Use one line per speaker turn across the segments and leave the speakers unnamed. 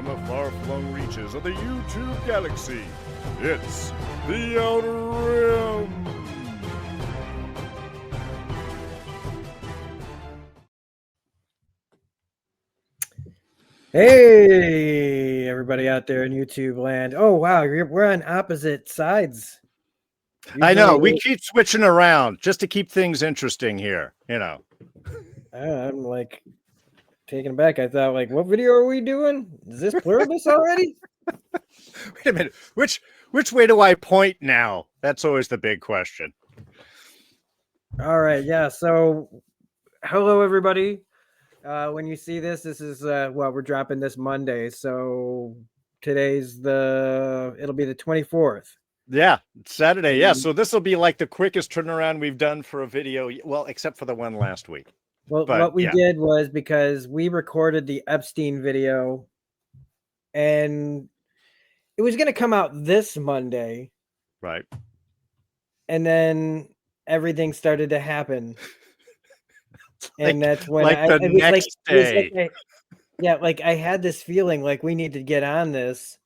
the far-flung reaches of the YouTube galaxy. It's The Outer Rim!
Hey, everybody out there in YouTube land. Oh, wow, we're on opposite sides.
I know, we keep switching around just to keep things interesting here, you know.
I'm like taken aback. I thought, like, what video are we doing? Is this pluribus already?
Wait a minute, which way do I point now? That's always the big question.
All right, yeah, so hello, everybody. When you see this is, well, we're dropping this Monday, so today's it'll be the 24th.
Yeah, it's Saturday. Yeah, so this will be like the quickest turnaround we've done for a video, well, except for the one last week.
Well, what we did was because we recorded the Epstein video and it was going to come out this Monday.
Right.
And then everything started to happen. And that's when
the next day.
Like I had this feeling like we need to get on this.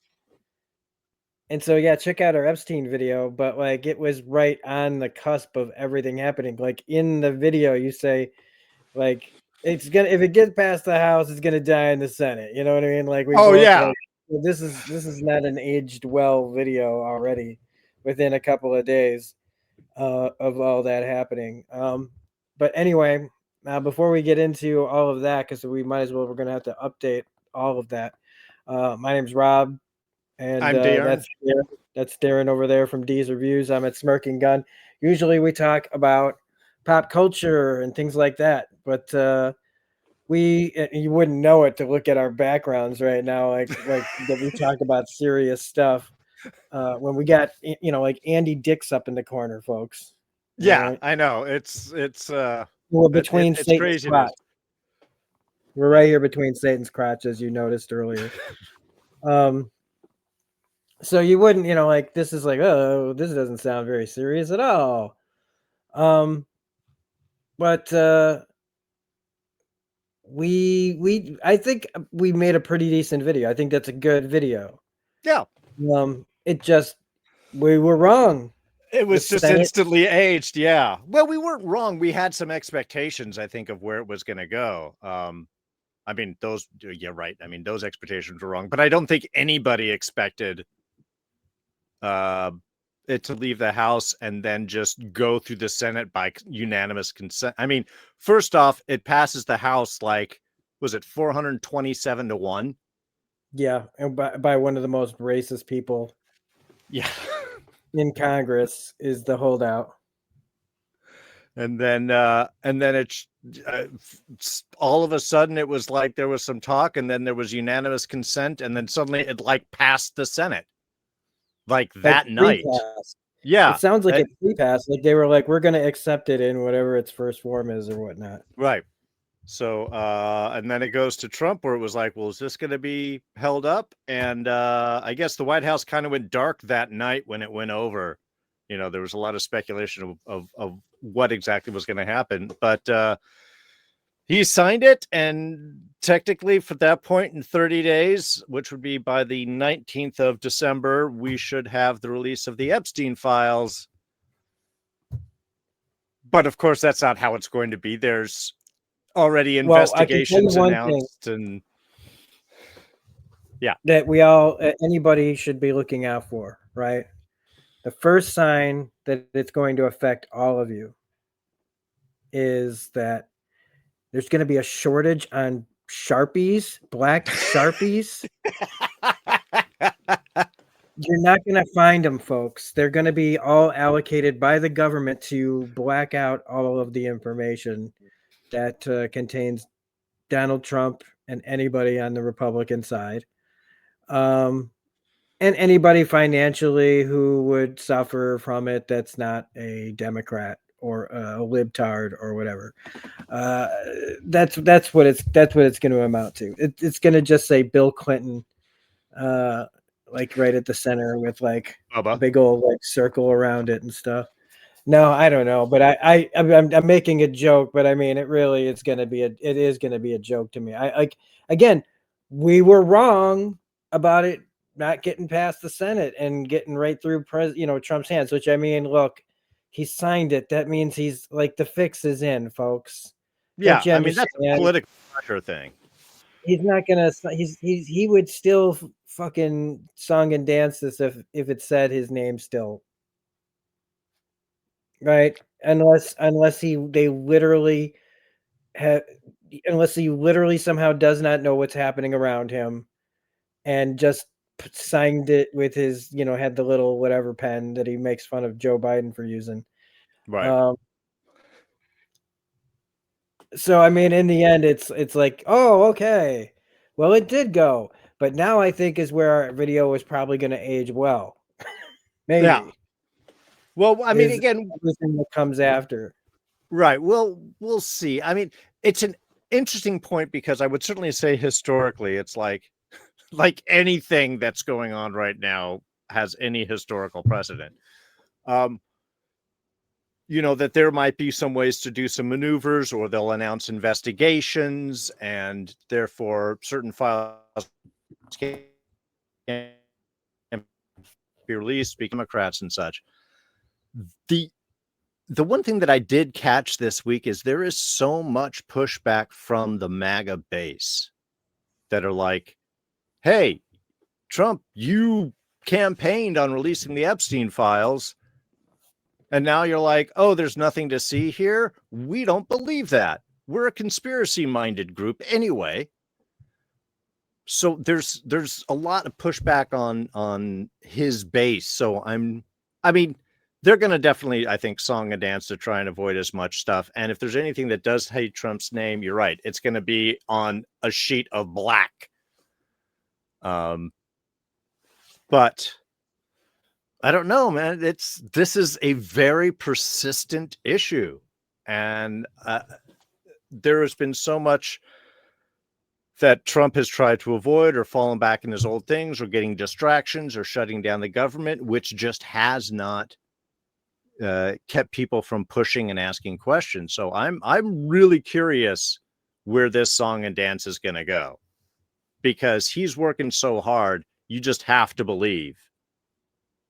And so, yeah, check out our Epstein video, but like it was right on the cusp of everything happening. Like in the video, you say, like, if it gets past the House, it's gonna die in the Senate. You know what I mean? Like this is not an aged well video already within a couple of days of all that happening. But anyway, before we get into all of that, because we're gonna have to update all of that. My name's Rob. And
I'm Darrin.
That's Darrin over there from D's Reviews. I'm at Smirking Gun. Usually we talk about pop culture and things like that, but you wouldn't know it to look at our backgrounds right now, like that we talk about serious stuff when we got like Andy Dick's up in the corner, folks.
Yeah, right? I know. It's
we're between Satan's crotch. We're right here between Satan's crotch, as you noticed earlier. So you wouldn't, like this is like, oh, this doesn't sound very serious at all. But I think we made a pretty decent video. I think that's a good video.
Yeah.
We were wrong.
It was just instantly aged. Yeah. Well, we weren't wrong. We had some expectations, I think, of where it was going to go. I mean, you're right. I mean, those expectations were wrong, but I don't think anybody expected it to leave the House and then just go through the Senate by unanimous consent. I mean, first off, it passes the House like, was it 427-1?
Yeah, and by one of the most racist people.
Yeah.
In Congress is the holdout.
And then it's all of a sudden it was like there was some talk, and then there was unanimous consent, and then suddenly it like passed the Senate. Like that night. Yeah.
It sounds like a pre-pass. Like they were like, we're going to accept it in whatever its first form is or whatnot.
Right. So, and then it goes to Trump where it was like, well, is this going to be held up? And I guess the White House kind of went dark that night when it went over. You know, there was a lot of speculation of what exactly was going to happen. But he signed it, and technically for that point in 30 days, which would be by the 19th of December, we should have the release of the Epstein files. But of course, that's not how it's going to be. There's already investigations announced, and yeah,
that anybody should be looking out for, right? The first sign that it's going to affect all of you is that there's going to be a shortage on Sharpies, black Sharpies. You're not going to find them, folks. They're going to be all allocated by the government to black out all of the information that contains Donald Trump and anybody on the Republican side. And anybody financially who would suffer from it that's not a Democrat or a libtard or whatever. That's what it's going to amount to. It's going to just say Bill Clinton, like right at the center with like a big old like circle around it and stuff. No, I don't know, but I'm making a joke, but I mean it is going to be a joke to me. Again, we were wrong. about it not getting past the Senate and getting right through Trump's hands, which, I mean, look, he signed it. That means he's like, the fix is in, folks.
Yeah,
Can't you
I mean, that's a
understand?
political pressure thing.
He's not gonna. He would still fucking song and dance this if it said his name still, right? Unless they literally have, unless he literally somehow does not know what's happening around him, and just signed it with his, had the little whatever pen that he makes fun of Joe Biden for using.
Right.
So I mean, in the end, it's like, oh, okay, well, it did go, but now I think is where our video is probably going to age well. Maybe.
Yeah. Well, I mean, again,
everything that comes after.
Right. Well, we'll see. I mean, it's an interesting point because I would certainly say historically, it's like anything that's going on right now has any historical precedent. That there might be some ways to do some maneuvers, or they'll announce investigations, and therefore certain files can be released, be Democrats and such. The one thing that I did catch this week is there is so much pushback from the MAGA base that are like, hey, Trump, you campaigned on releasing the Epstein files, and now you're like, oh, there's nothing to see here. We don't believe that. We're a conspiracy-minded group anyway. So there's a lot of pushback on his base. So they're going to definitely, I think, song and dance to try and avoid as much stuff. And if there's anything that does hate Trump's name, you're right. It's going to be on a sheet of black. But I don't know, man. This is a very persistent issue. And there has been so much that Trump has tried to avoid, or fallen back in his old things, or getting distractions, or shutting down the government, which just has not kept people from pushing and asking questions. So I'm really curious where this song and dance is going to go, because he's working so hard. You just have to believe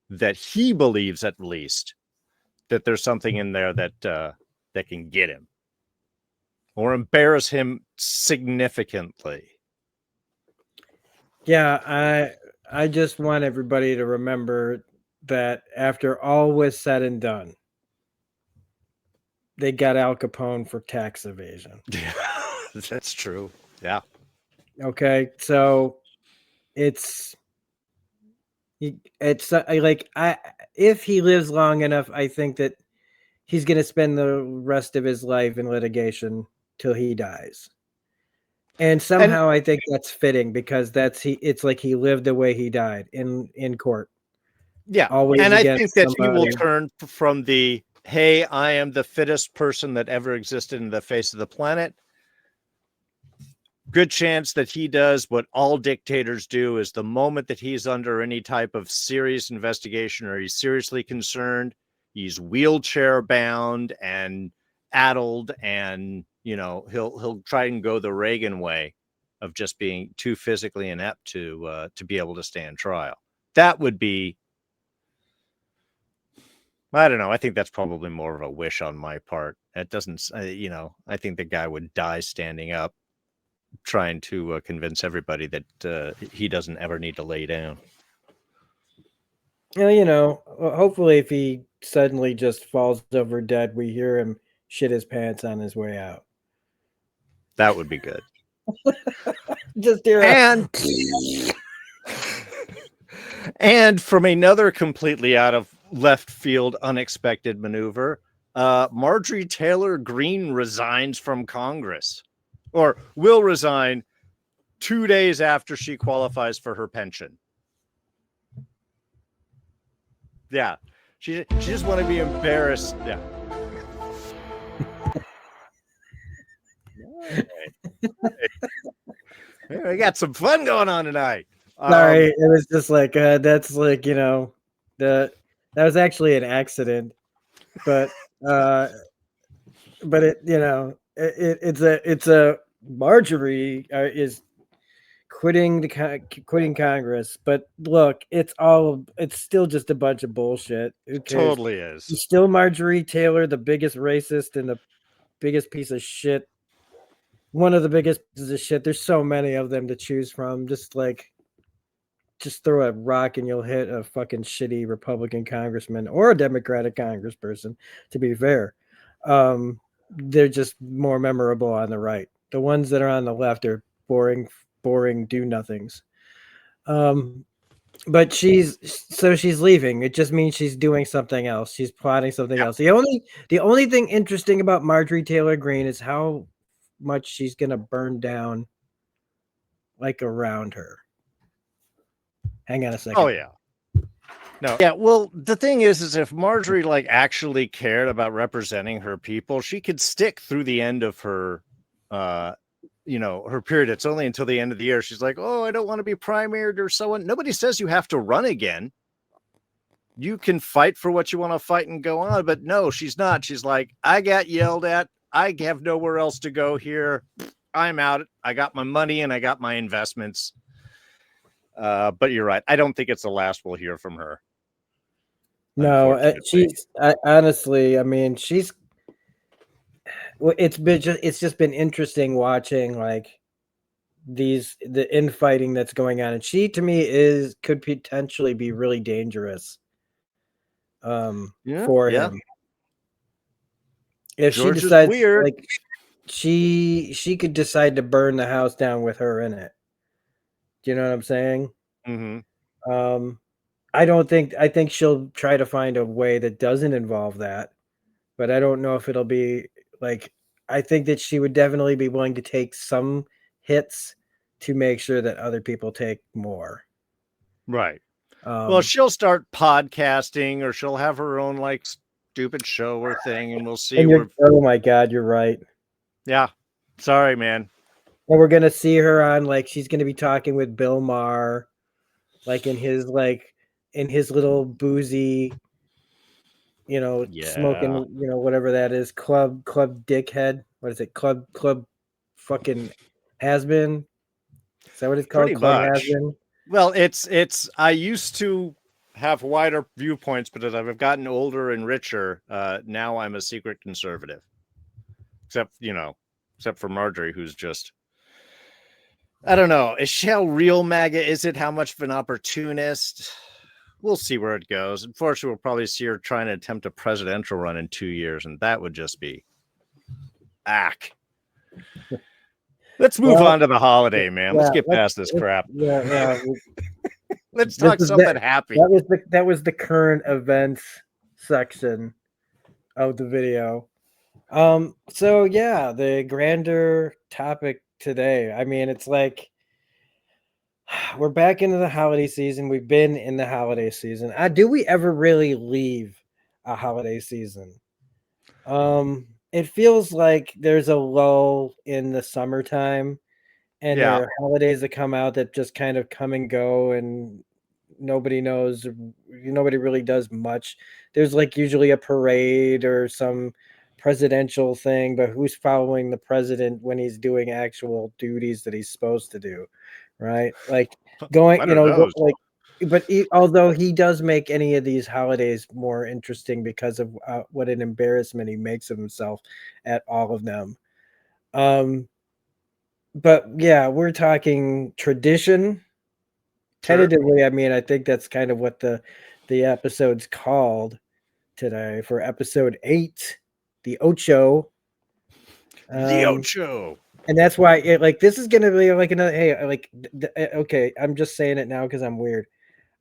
that he believes, at least, that there's something in there that can get him or embarrass him significantly.
Yeah, I just want everybody to remember that after all was said and done, they got Al Capone for tax evasion.
Yeah, that's true. Yeah.
Okay, so it's like, if he lives long enough, I think that he's going to spend the rest of his life in litigation till he dies. And somehow I think that's fitting, because it's like he lived the way he died in court.
Yeah.
Always.
And I think that he will turn from the, hey, I am the fittest person that ever existed in the face of the planet. Good chance that he does what all dictators do, is the moment that he's under any type of serious investigation, or he's seriously concerned, he's wheelchair bound and addled, and he'll try and go the Reagan way of just being too physically inept to be able to stand trial. That would be, I don't know. I think that's probably more of a wish on my part. It doesn't, I think the guy would die standing up, trying to convince everybody that he doesn't ever need to lay down.
Well, hopefully if he suddenly just falls over dead, we hear him shit his pants on his way out.
That would be good.
Just hear
and from another completely out of left field, unexpected maneuver, Marjorie Taylor Greene resigns from Congress, or will resign 2 days after she qualifies for her pension. Yeah. She just want to be embarrassed. Yeah. We got some fun going on tonight.
Sorry, it was just like, that's like, that was actually an accident, but it, it's a Marjorie is quitting Congress. But look, it's still just a bunch of bullshit. Who cares?
Totally is.
She's still Marjorie Taylor, the biggest racist and the biggest piece of shit. One of the biggest pieces of shit. There's so many of them to choose from. Just throw a rock and you'll hit a fucking shitty Republican congressman or a Democratic congressperson, to be fair. They're just more memorable on the right. The ones that are on the left are boring do-nothings. But she's leaving. It just means she's doing something else. She's plotting something else. The only thing interesting about Marjorie Taylor Greene is how much she's gonna burn down around her. Hang on a second.
Oh yeah. No. Yeah, well, the thing is if Marjorie actually cared about representing her people, she could stick through the end of her her period. It's only until the end of the year. She's like, oh, I don't want to be primaried or so on. Nobody says you have to run again. You can fight for what you want to fight and go on. But no, she's not. She's like, I got yelled at. I have nowhere else to go here. I'm out. I got my money and I got my investments. But you're right. I don't think it's the last we'll hear from her.
No, honestly, I mean, it's just been interesting watching the infighting that's going on, and she to me could potentially be really dangerous for him if
George
she decides
weird.
she could decide to burn the house down with her in it. Do you know what I'm saying?
Mm-hmm.
I think she'll try to find a way that doesn't involve that, but I don't know if it'll be I think that she would definitely be willing to take some hits to make sure that other people take more.
Right. Well, she'll start podcasting or she'll have her own stupid show or thing, and we'll see.
Oh my God, you're right.
Yeah. Sorry, man.
And we're gonna see her on she's gonna be talking with Bill Maher, in his little boozy, smoking, whatever that is, club dickhead. What is it? Club fucking has been. Is that what it's called?
Pretty
Club
much.
has been.
Well, it's I used to have wider viewpoints, but as I've gotten older and richer, now I'm a secret conservative. Except for Marjorie, who's just, I don't know. Is she how real MAGA is it? How much of an opportunist? We'll see where it goes. Unfortunately, we'll probably see her trying to attempt a presidential run in 2 years, and that would just be Let's move on to the holiday, man. Let's get past this crap.
Yeah.
Let's talk something happy.
That was the current events section of the video. So yeah, the grander topic today. I mean, it's we're back into the holiday season. We've been in the holiday season. Do we ever really leave a holiday season? It feels like there's a lull in the summertime, and there are holidays that come out that just kind of come and go, and nobody knows. Nobody really does much. There's usually a parade or some presidential thing, but who's following the president when he's doing actual duties that he's supposed to do, right? But although he does make any of these holidays more interesting because of what an embarrassment he makes of himself at all of them. But yeah, we're talking tradition. Sure. Tentatively, I mean, I think that's kind of what the episode's called today for episode 8, the Ocho.
The Ocho.
And that's why this is going to be another, okay, I'm just saying it now because I'm weird.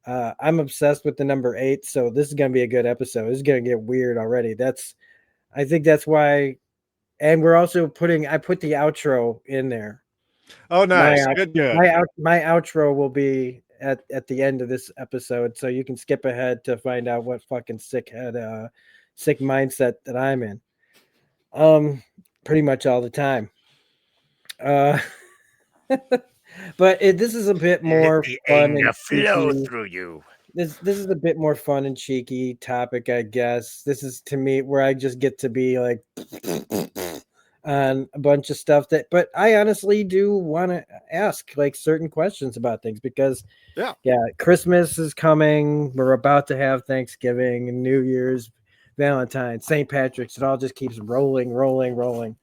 I'm obsessed with the number 8, so this is going to be a good episode. This is going to get weird already. I think that's why. And we're also I put the outro in there.
Oh, nice. Good.
My outro will be at the end of this episode, so you can skip ahead to find out what fucking sick mindset that I'm in. Pretty much all the time. But this is a bit more fun and
flow through you.
This is a bit more fun and cheeky topic, I guess. This is to me where I just get to be on a bunch of stuff but I honestly do want to ask like certain questions about things because
Yeah.
Christmas is coming. We're about to have Thanksgiving and New Year's, Valentine's, St. Patrick's. It all just keeps rolling, rolling, rolling.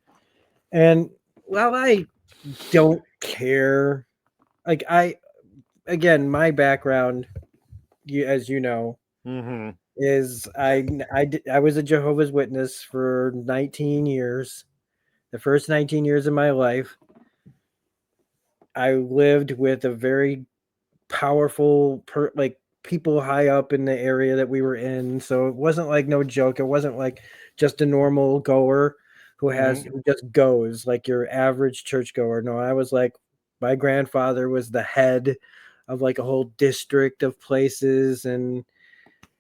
And while I don't care, like again, my background, as you know,
Mm-hmm.
is I was a Jehovah's Witness for 19 years. The first 19 years of my life, I lived with a very powerful like people high up in the area that we were in, so it wasn't like no joke. It wasn't like just a normal goer
Mm-hmm.
who just goes like your average churchgoer. No, I was like, my grandfather was the head of like a whole district of places, and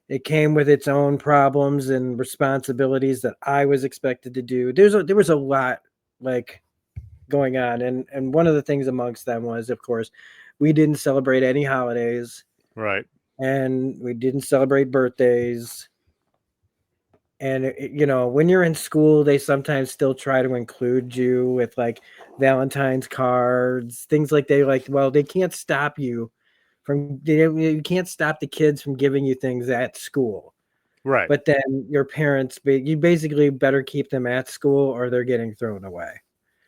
it came with its own problems and responsibilities that I was expected to do. There was a lot like going on, and one of the things amongst them was, of course, we didn't celebrate any holidays,
Right.
and we didn't celebrate birthdays. And when you're in school, they sometimes still try to include you with like Valentine's cards, things like well, they can't stop you you can't stop the kids from giving you things at school.
Right.
But then your parents, you basically better keep them at school or they're getting thrown away.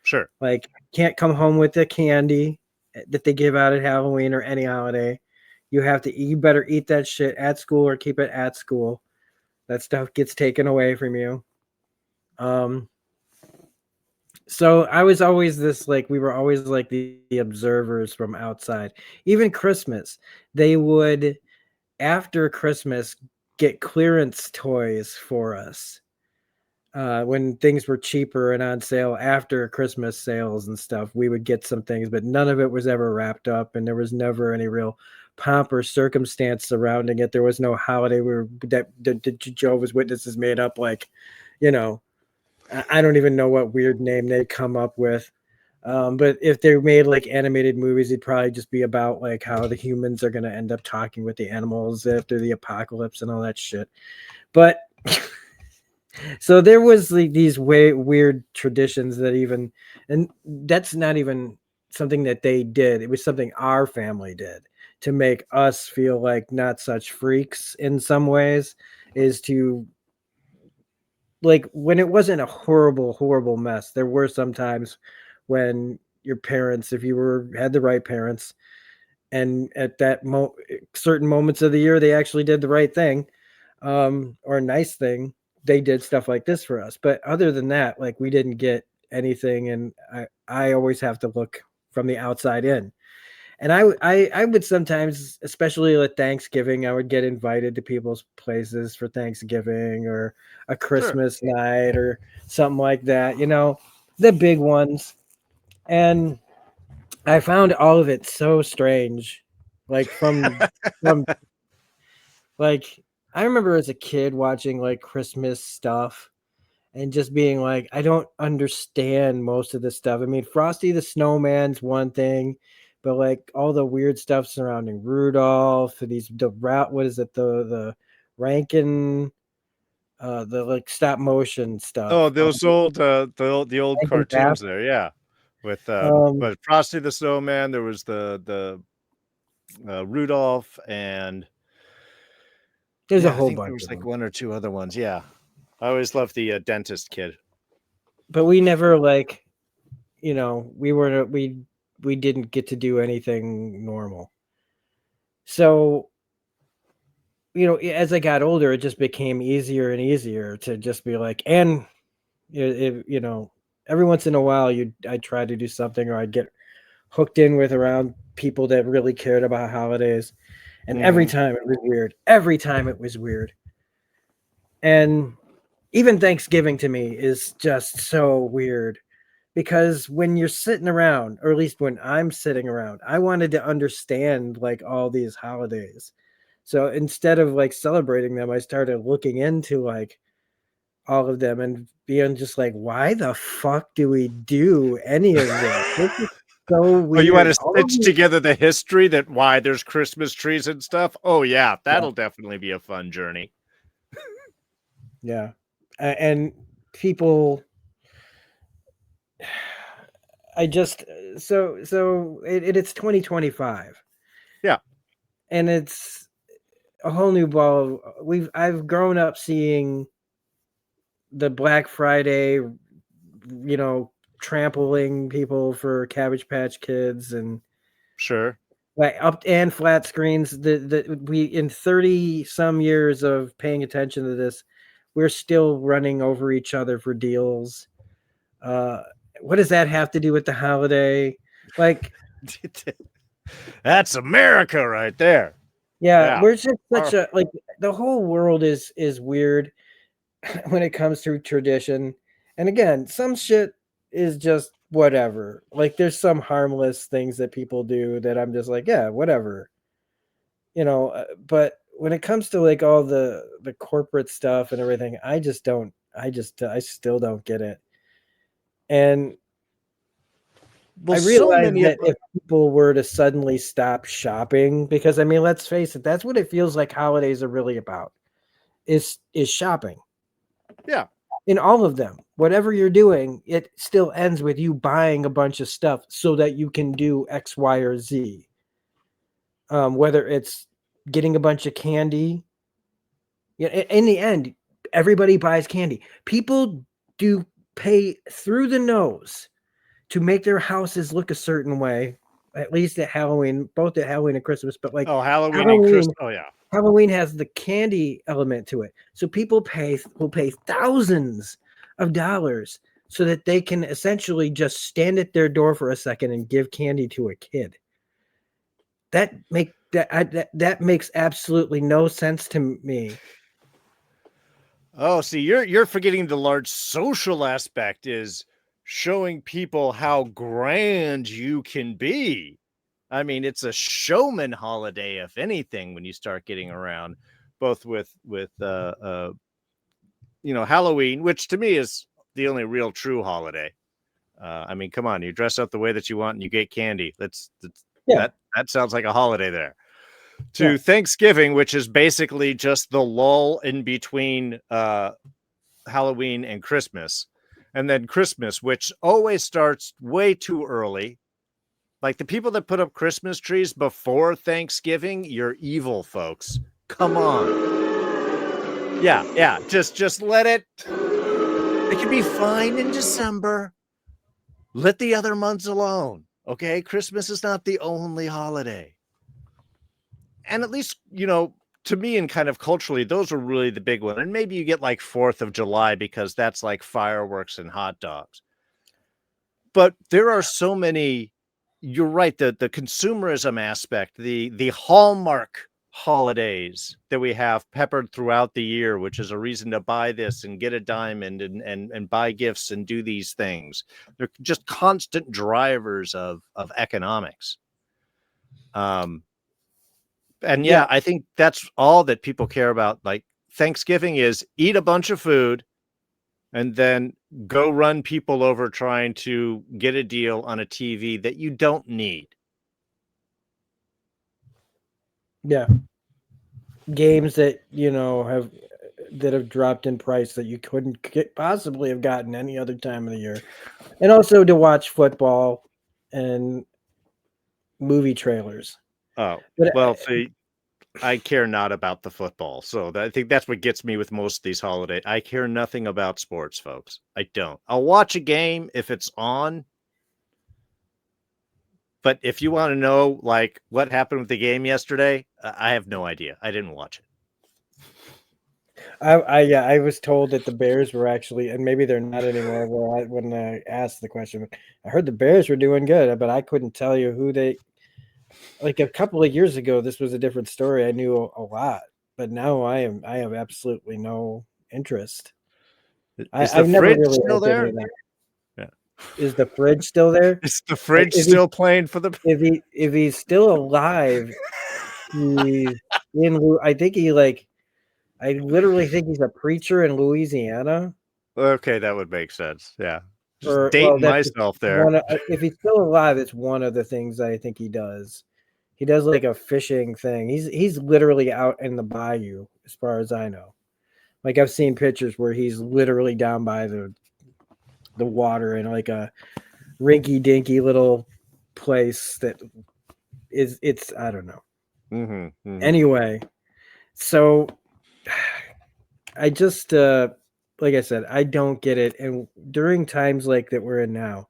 Sure.
Like, can't come home with the candy that they give out at Halloween or any holiday. You better eat that shit at school or keep it at school. That stuff gets taken away from you. So I was always we were always like the observers from outside. Even Christmas, they would, after Christmas, get clearance toys for us. When things were cheaper and on sale after Christmas sales and stuff, we would get some things, but none of it was ever wrapped up, and there was never any real pomp or circumstance surrounding it. There was no holiday that the Jehovah's Witnesses made up, like, I don't even know what weird name they'd come up with. But if they made like animated movies, it'd probably just be about like how the humans are going to end up talking with the animals after the apocalypse and all that shit. But so there was like these weird traditions and that's not even something that they did. It was something our family did to make us feel like not such freaks in some ways, is to, like, when it wasn't a horrible, horrible mess. There were some times when your parents, if you had the right parents, and at that certain moments of the year, they actually did the right thing, or a nice thing. They did stuff like this for us. But other than that, like, we didn't get anything. And I always have to look from the outside in. And I would sometimes, especially at Thanksgiving, I would get invited to people's places for Thanksgiving or a
Sure.
Christmas night or something like that, the big ones. And I found all of it so strange. Like from like, I remember as a kid watching like Christmas stuff and just being like, I don't understand most of this stuff. I mean, Frosty the Snowman's one thing, but like all the weird stuff surrounding Rudolph, the route, what is it, the Rankin, the like stop motion
Oh,
stuff,
those old the old
Rankin Bass.
cartoons there, yeah. With
Um,
but Frosty the Snowman, there was the Rudolph, and
there's a
yeah, I
whole
think there
bunch
was
of
like
them,
one or two other ones. Yeah. I always loved the dentist kid.
but we never like, we didn't get to do anything normal. So as I got older, it just became easier and easier to just be like, and every once in a while, I'd try to do something, or I'd get hooked in with around people that really cared about holidays, and every
Mhm.
time it was weird. Every time it was weird, and even Thanksgiving to me is just so weird because when you're sitting around, or at least when I'm sitting around, I wanted to understand like all these holidays. So instead of like celebrating them, I started looking into like all of them and being just like, why the fuck do we do any of this? This is so
Oh, you
weird.
wanna
All of
stitch
these,
together the history that why there's Christmas trees and stuff? Oh, yeah,
yeah,
that'll definitely be a fun journey.
yeah. And people, I just it's 2025.
Yeah.
And it's a whole new ball. I've grown up seeing the Black Friday, trampling people for Cabbage Patch Kids and
Sure.
like up and flat screens. We in 30 some years of paying attention to this, we're still running over each other for deals. What does that have to do with the holiday? Like,
That's America right there.
yeah,
Yeah.
we're just such a like the whole world is weird when it comes to tradition. And again, some shit is just whatever. Like there's some harmless things that people do that I'm just like, yeah, whatever. But when it comes to like all the corporate stuff and everything, I still don't get it. And I
Well, so
realize
many of
that if people were to suddenly stop shopping, because I mean, let's face it, that's what it feels like holidays are really about is shopping.
yeah.
In all of them, whatever you're doing, it still ends with you buying a bunch of stuff so that you can do X, Y, or Z. Whether it's getting a bunch of candy, in the end, everybody buys candy. People do pay through the nose to make their houses look a certain way, at least at Halloween, both at Halloween and Christmas. But like
Halloween and
Halloween,
Christmas. Oh yeah.
Halloween has the candy element to it. So people will pay thousands of dollars so that they can essentially just stand at their door for a second and give candy to a kid. That makes absolutely no sense to me.
Oh, see, you're forgetting the large social aspect is showing people how grand you can be. I mean, it's a showman holiday, if anything, when you start getting around, both with Halloween, which to me is the only real true holiday. I mean, come on, you dress up the way that you want and you get candy.
Yeah.
That sounds like a holiday there. To
Yeah.
Thanksgiving, which is basically just the lull in between Halloween and Christmas. And then Christmas, which always starts way too early. Like the people that put up Christmas trees before Thanksgiving, you're evil, folks. Come on. Yeah. Just let it. It can be fine in December. Let the other months alone. Okay. Christmas is not the only holiday. And at least, to me and kind of culturally, those are really the big one. And maybe you get like 4th of July because that's like fireworks and hot dogs. But there are so many, you're right, the consumerism aspect, the hallmark holidays that we have peppered throughout the year, which is a reason to buy this and get a diamond and buy gifts and do these things. They're just constant drivers of economics. And yeah, I think that's all that people care about. Like Thanksgiving is eat a bunch of food and then go run people over trying to get a deal on a TV that you don't need.
Yeah. Games that, have dropped in price that you couldn't possibly have gotten any other time of the year. And also to watch football and movie trailers.
Oh, well, see, I care not about the football. So I think that's what gets me with most of these holidays. I care nothing about sports, folks. I don't. I'll watch a game if it's on. But if you want to know, like, what happened with the game yesterday, I have no idea. I didn't watch it.
I was told that the Bears were actually, and maybe they're not anymore. When I asked the question, I heard the Bears were doing good, but I couldn't tell you who they. Like a couple of years ago, this was a different story. I knew a lot, but now I have absolutely no interest. I've never really
still there?
Yeah. Is the fridge still there?
Is the fridge still playing for the?
If he's still alive, he's in. I think I literally think he's a preacher in Louisiana.
Okay, that would make sense. Yeah, just dating myself there.
If he's still alive, it's one of the things I think he does. He does like a fishing thing. He's literally out in the bayou, as far as I know. Like I've seen pictures where he's literally down by the water in like a rinky-dinky little place that it's I don't know. Anyway, so I just like I said, I don't get it. And during times like that we're in now,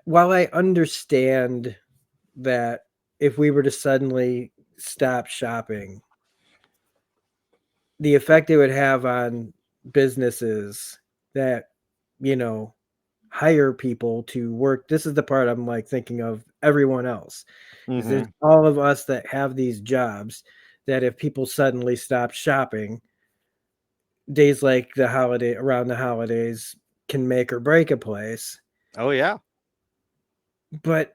while I understand that if we were to suddenly stop shopping, the effect it would have on businesses that, hire people to work. This is the part I'm like thinking of everyone else. Is there's all of us that have these jobs that if people suddenly stop shopping, days like around the holidays can make or break a place.
Oh yeah.
But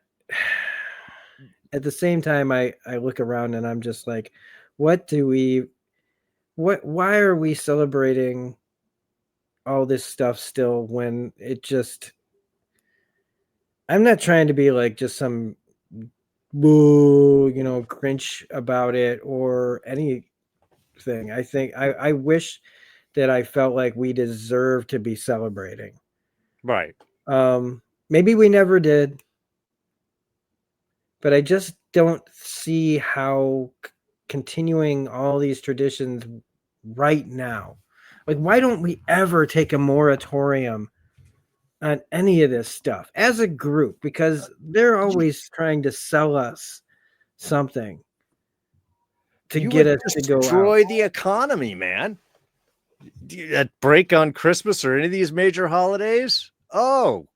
at the same time, I look around and I'm just like, why are we celebrating all this stuff still when I'm not trying to be like just some boo, Grinch about it or anything. I think I wish that I felt like we deserve to be celebrating.
Right.
Maybe we never did, but I just don't see how continuing all these traditions right now. Like, why don't we ever take a moratorium on any of this stuff as a group? Because they're always trying to sell us something to get us to go out.
Destroy the economy, man. That break on Christmas or any of these major holidays? Oh.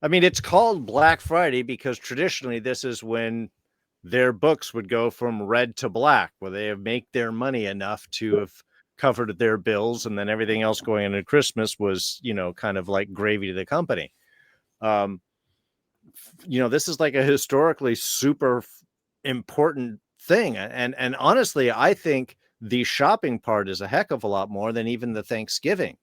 I mean, it's called Black Friday because traditionally this is when their books would go from red to black, where they make their money enough to have covered their bills, and then everything else going into Christmas was, kind of like gravy to the company. This is like a historically super important thing. And honestly, I think the shopping part is a heck of a lot more than even the Thanksgiving.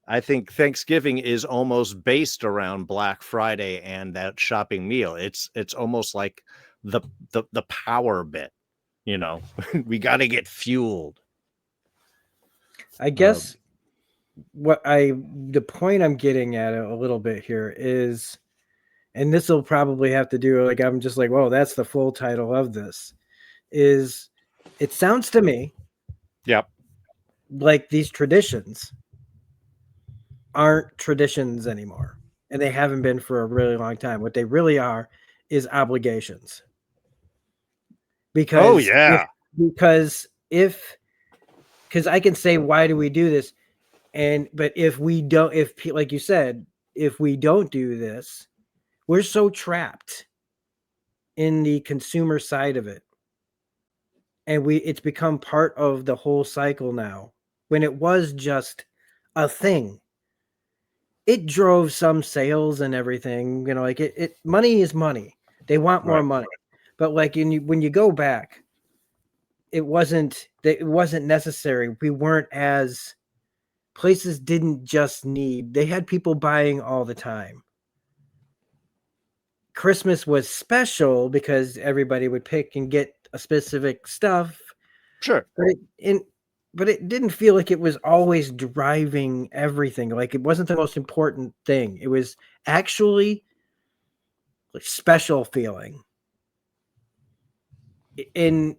I think Thanksgiving is almost based around Black Friday and that shopping meal. It's almost like the power bit, we got to get fueled.
I guess the point I'm getting at a little bit here is, and this will probably have to do, like, I'm just like, whoa, that's the full title of this, is it sounds to me like these traditions aren't traditions anymore, and they haven't been for a really long time. What they really are is obligations. Because because I can say, why do we do this? But if like you said, if we don't do this, we're so trapped in the consumer side of it. And it's become part of the whole cycle now, when it was just a thing. It drove some sales and everything, like money is money. They want more money. But like when you go back, it wasn't necessary. We weren't as places didn't just need, they had people buying all the time. Christmas was special because everybody would pick and get a specific stuff.
Sure.
But it didn't feel like it was always driving everything. Like, it wasn't the most important thing. It was actually like special feeling. And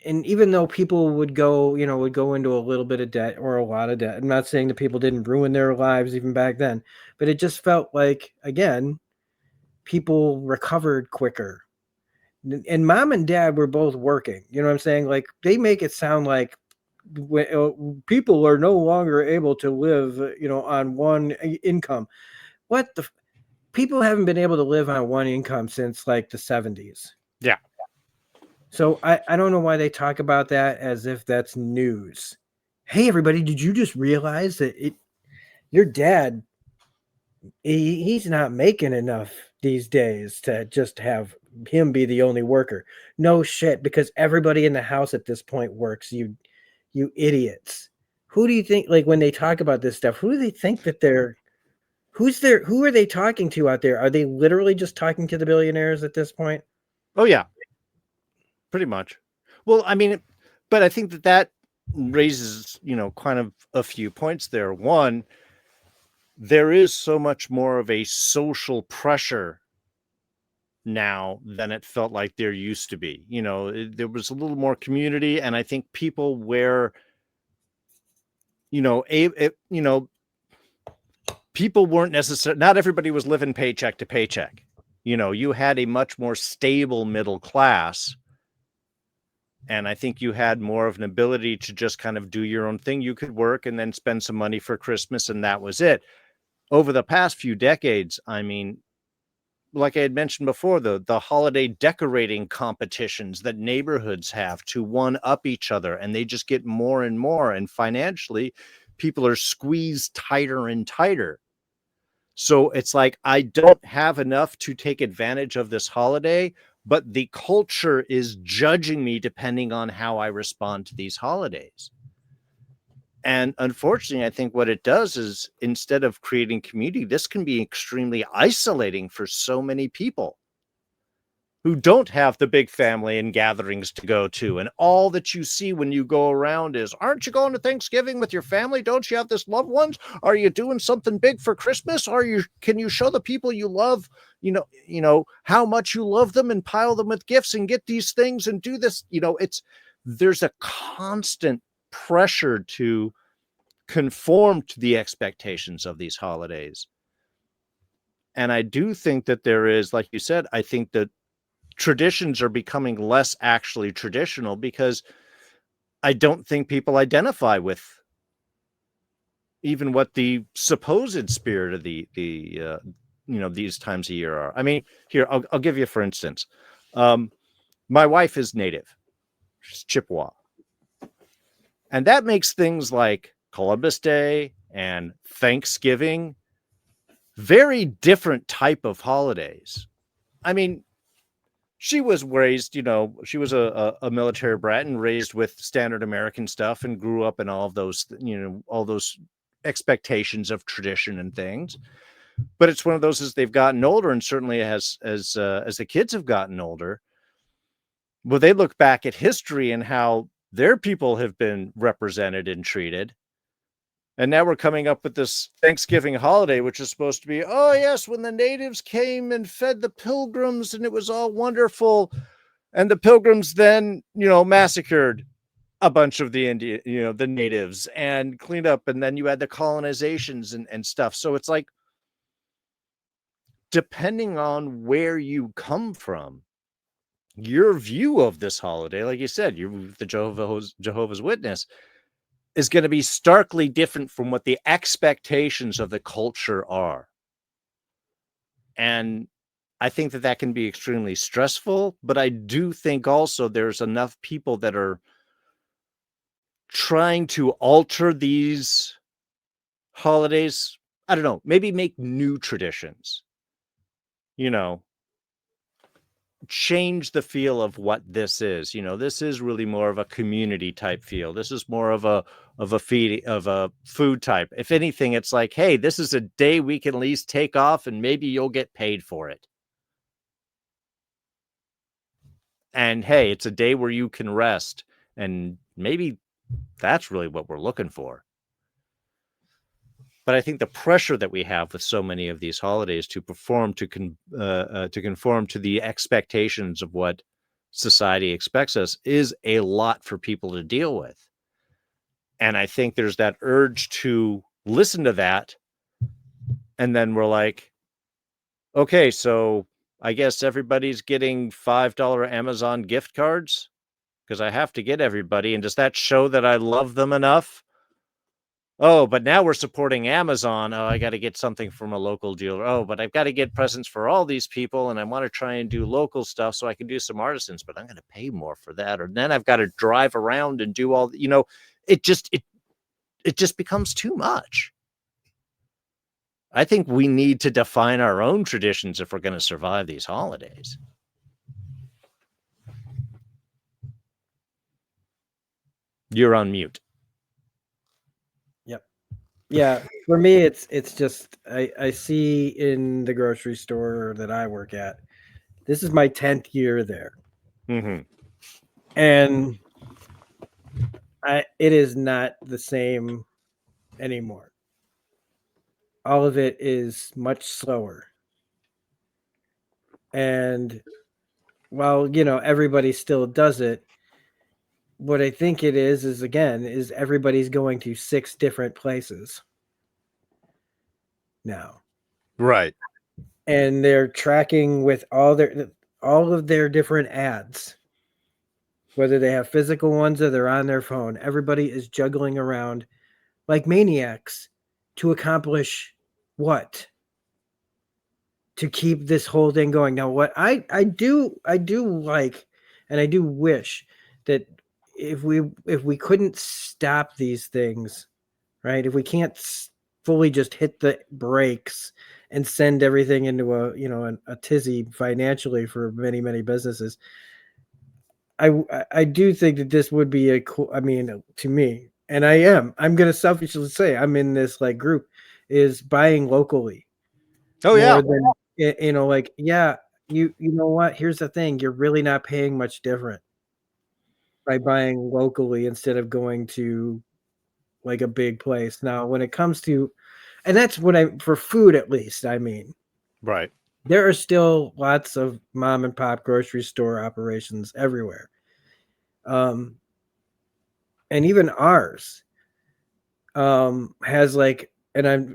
even though people would go into a little bit of debt or a lot of debt, I'm not saying that people didn't ruin their lives even back then, but it just felt like, again, people recovered quicker. And mom and dad were both working. You know what I'm saying? Like, they make it sound like people are no longer able to live, on one income. People haven't been able to live on one income since like the 70s.
Yeah.
So I don't know why they talk about that as if that's news. Hey, everybody, did you just realize that your dad, he's not making enough these days to just have him be the only worker? No shit, because everybody in the house at this point works, you idiots. Who do you think, like, when they talk about this stuff, who do they think that who are they talking to out there? Are they literally just talking to the billionaires at this point?
Oh yeah. Pretty much. Well, I mean, but I think that raises, kind of a few points there. One, there is so much more of a social pressure now than it felt like there used to be. There was a little more community, and I think people where, people weren't necessarily, not everybody was living paycheck to paycheck. You had a much more stable middle class. And I think you had more of an ability to just kind of do your own thing. You could work and then spend some money for Christmas, and that was it. Over the past few decades, I mean, like I had mentioned before, the holiday decorating competitions that neighborhoods have to one up each other, and they just get more and more. And financially, people are squeezed tighter and tighter. So it's like, I don't have enough to take advantage of this holiday, but the culture is judging me depending on how I respond to these holidays. And unfortunately, I think what it does is, instead of creating community, this can be extremely isolating for so many people who don't have the big family and gatherings to go to. And all that you see when you go around is, aren't you going to Thanksgiving with your family? Don't you have this loved ones? Are you doing something big for Christmas? Can you show the people you love, how much you love them, and pile them with gifts and get these things and do this? There's a constant pressure to conform to the expectations of these holidays. And I do think that there is, like you said, I think that traditions are becoming less actually traditional, because I don't think people identify with even what the supposed spirit of these times of year are. I mean, here, I'll give you, for instance, my wife is Native. She's Chippewa. And that makes things like Columbus Day and Thanksgiving very different type of holidays. I mean, she was raised, she was a military brat and raised with standard American stuff, and grew up in all of those, all those expectations of tradition and things. But it's one of those, as they've gotten older, and certainly as the kids have gotten older, well, they look back at history and how their people have been represented and treated. And now we're coming up with this Thanksgiving holiday, which is supposed to be, oh yes, when the natives came and fed the pilgrims and it was all wonderful. And the pilgrims then, massacred a bunch of the the natives and cleaned up. And then you had the colonizations and stuff. So it's like, depending on where you come from, your view of this holiday, like you said, you're the Jehovah's Witness, is going to be starkly different from what the expectations of the culture are. And I think that can be extremely stressful, but I do think also there's enough people that are trying to alter these holidays. I don't know, maybe make new traditions, change the feel of what this is. This is really more of a community type feel. This is more of a food type. If anything, it's like, hey, this is a day we can at least take off, and maybe you'll get paid for it. And hey, it's a day where you can rest, and maybe that's really what we're looking for. But I think the pressure that we have with so many of these holidays to perform, to conform to the expectations of what society expects us, is a lot for people to deal with. And I think there's that urge to listen to that. And then we're like, okay, so I guess everybody's getting $5 Amazon gift cards because I have to get everybody. And does that show that I love them enough? Oh, but now we're supporting Amazon. Oh, I got to get something from a local dealer. Oh, but I've got to get presents for all these people, and I want to try and do local stuff so I can do some artisans, but I'm going to pay more for that. Or then I've got to drive around and do all, it just becomes too much. I think we need to define our own traditions if we're going to survive these holidays. You're on mute.
Yeah, for me, it's just I see in the grocery store that I work at, this is my 10th year there, and it is not the same anymore. all of it is much slower. And while, everybody still does it, what I think it is again, is everybody's going to 6 different places now.
Right.
And they're tracking with all of their different ads. Whether they have physical ones or they're on their phone, everybody is juggling around like maniacs to accomplish what? To keep this whole thing going. Now, what I do like, and I do wish that if we couldn't stop these things, right? If we can't fully just hit the brakes and send everything into a tizzy financially for many businesses, I do think that this would be a cool. I mean, to me, and I'm gonna selfishly say I'm in this like group is buying locally
Oh yeah.
more than like you know what? Here's the thing: you're really not paying much different by buying locally instead of going to like a big place. Now, when it comes to, and that's what for food at least. I mean,
Right.
there are still lots of mom and pop grocery store operations everywhere. And even ours has like, and I'm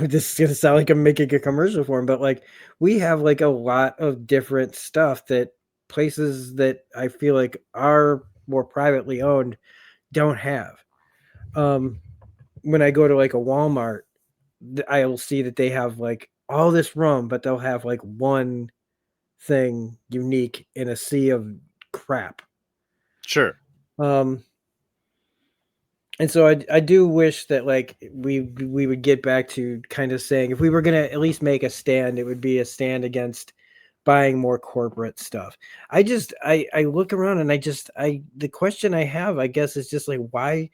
just gonna sound like I'm making a commercial for them, but like we have like a lot of different stuff that places that I feel like are more privately owned don't have. When I go to like a Walmart, I'll see that they have like all this room, but they'll have like one thing unique in a sea of crap.
Sure.
And so I do wish that like we would get back to kind of saying if we were gonna at least make a stand, it would be a stand against buying more corporate stuff. I look around and the question I have, I guess, is just like why,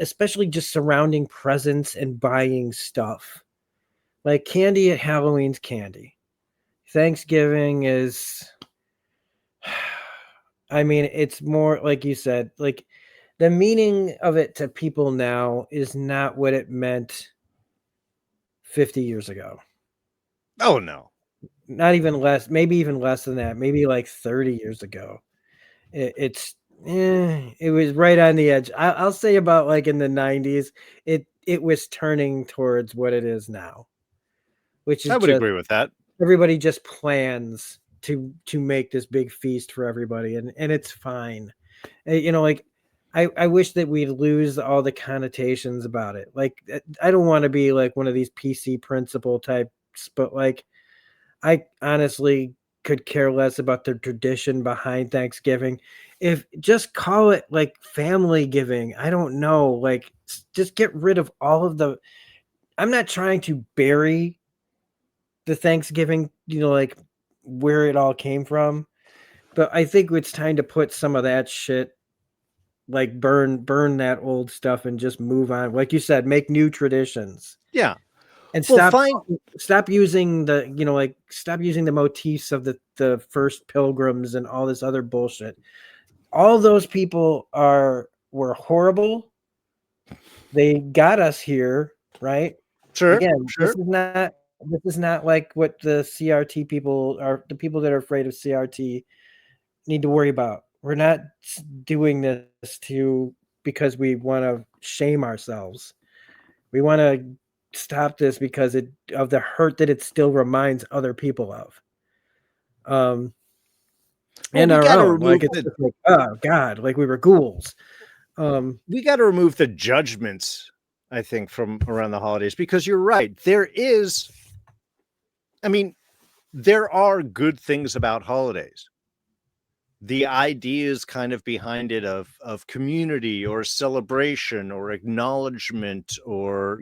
especially just surrounding presents and buying stuff. Like candy at Halloween's candy. Thanksgiving is I mean, it's more like you said, like the meaning of it to people now is not what it meant 50 years ago.
Oh no.
Not even less, maybe even less than that, maybe like 30 years ago. It was right on the edge. I'll say about like in the 90s, it was turning towards what it is now, which is
I would
just
agree with that.
everybody just plans to make this big feast for everybody, and it's fine. Like I wish that we'd lose all the connotations about it. Like I don't want to be like one of these PC principle types, but like I honestly could care less about the tradition behind Thanksgiving. If just call it like family giving. I don't know. Like just get rid of all of the I'm not trying to bury the Thanksgiving, like where it all came from. But I think it's time to put some of that shit, like burn that old stuff and just move on. Like you said, make new traditions.
Yeah.
And
Well,
stop using stop using the motifs of the first pilgrims and all this other bullshit. All those people were horrible. They got us here, right?
Sure.
Again,
Sure.
this is not like what the CRT people are, the people that are afraid of CRT need to worry about. We're not doing this because we want to shame ourselves. We want to stop this because of the hurt that it still reminds other people of.
Well,
And
we
our
got to
own. Like
remove
it's just like, oh God, like we were ghouls.
we got to remove the judgments, I think, from around the holidays, because you're right. There are good things about holidays. The ideas kind of behind it of community or celebration or acknowledgement or,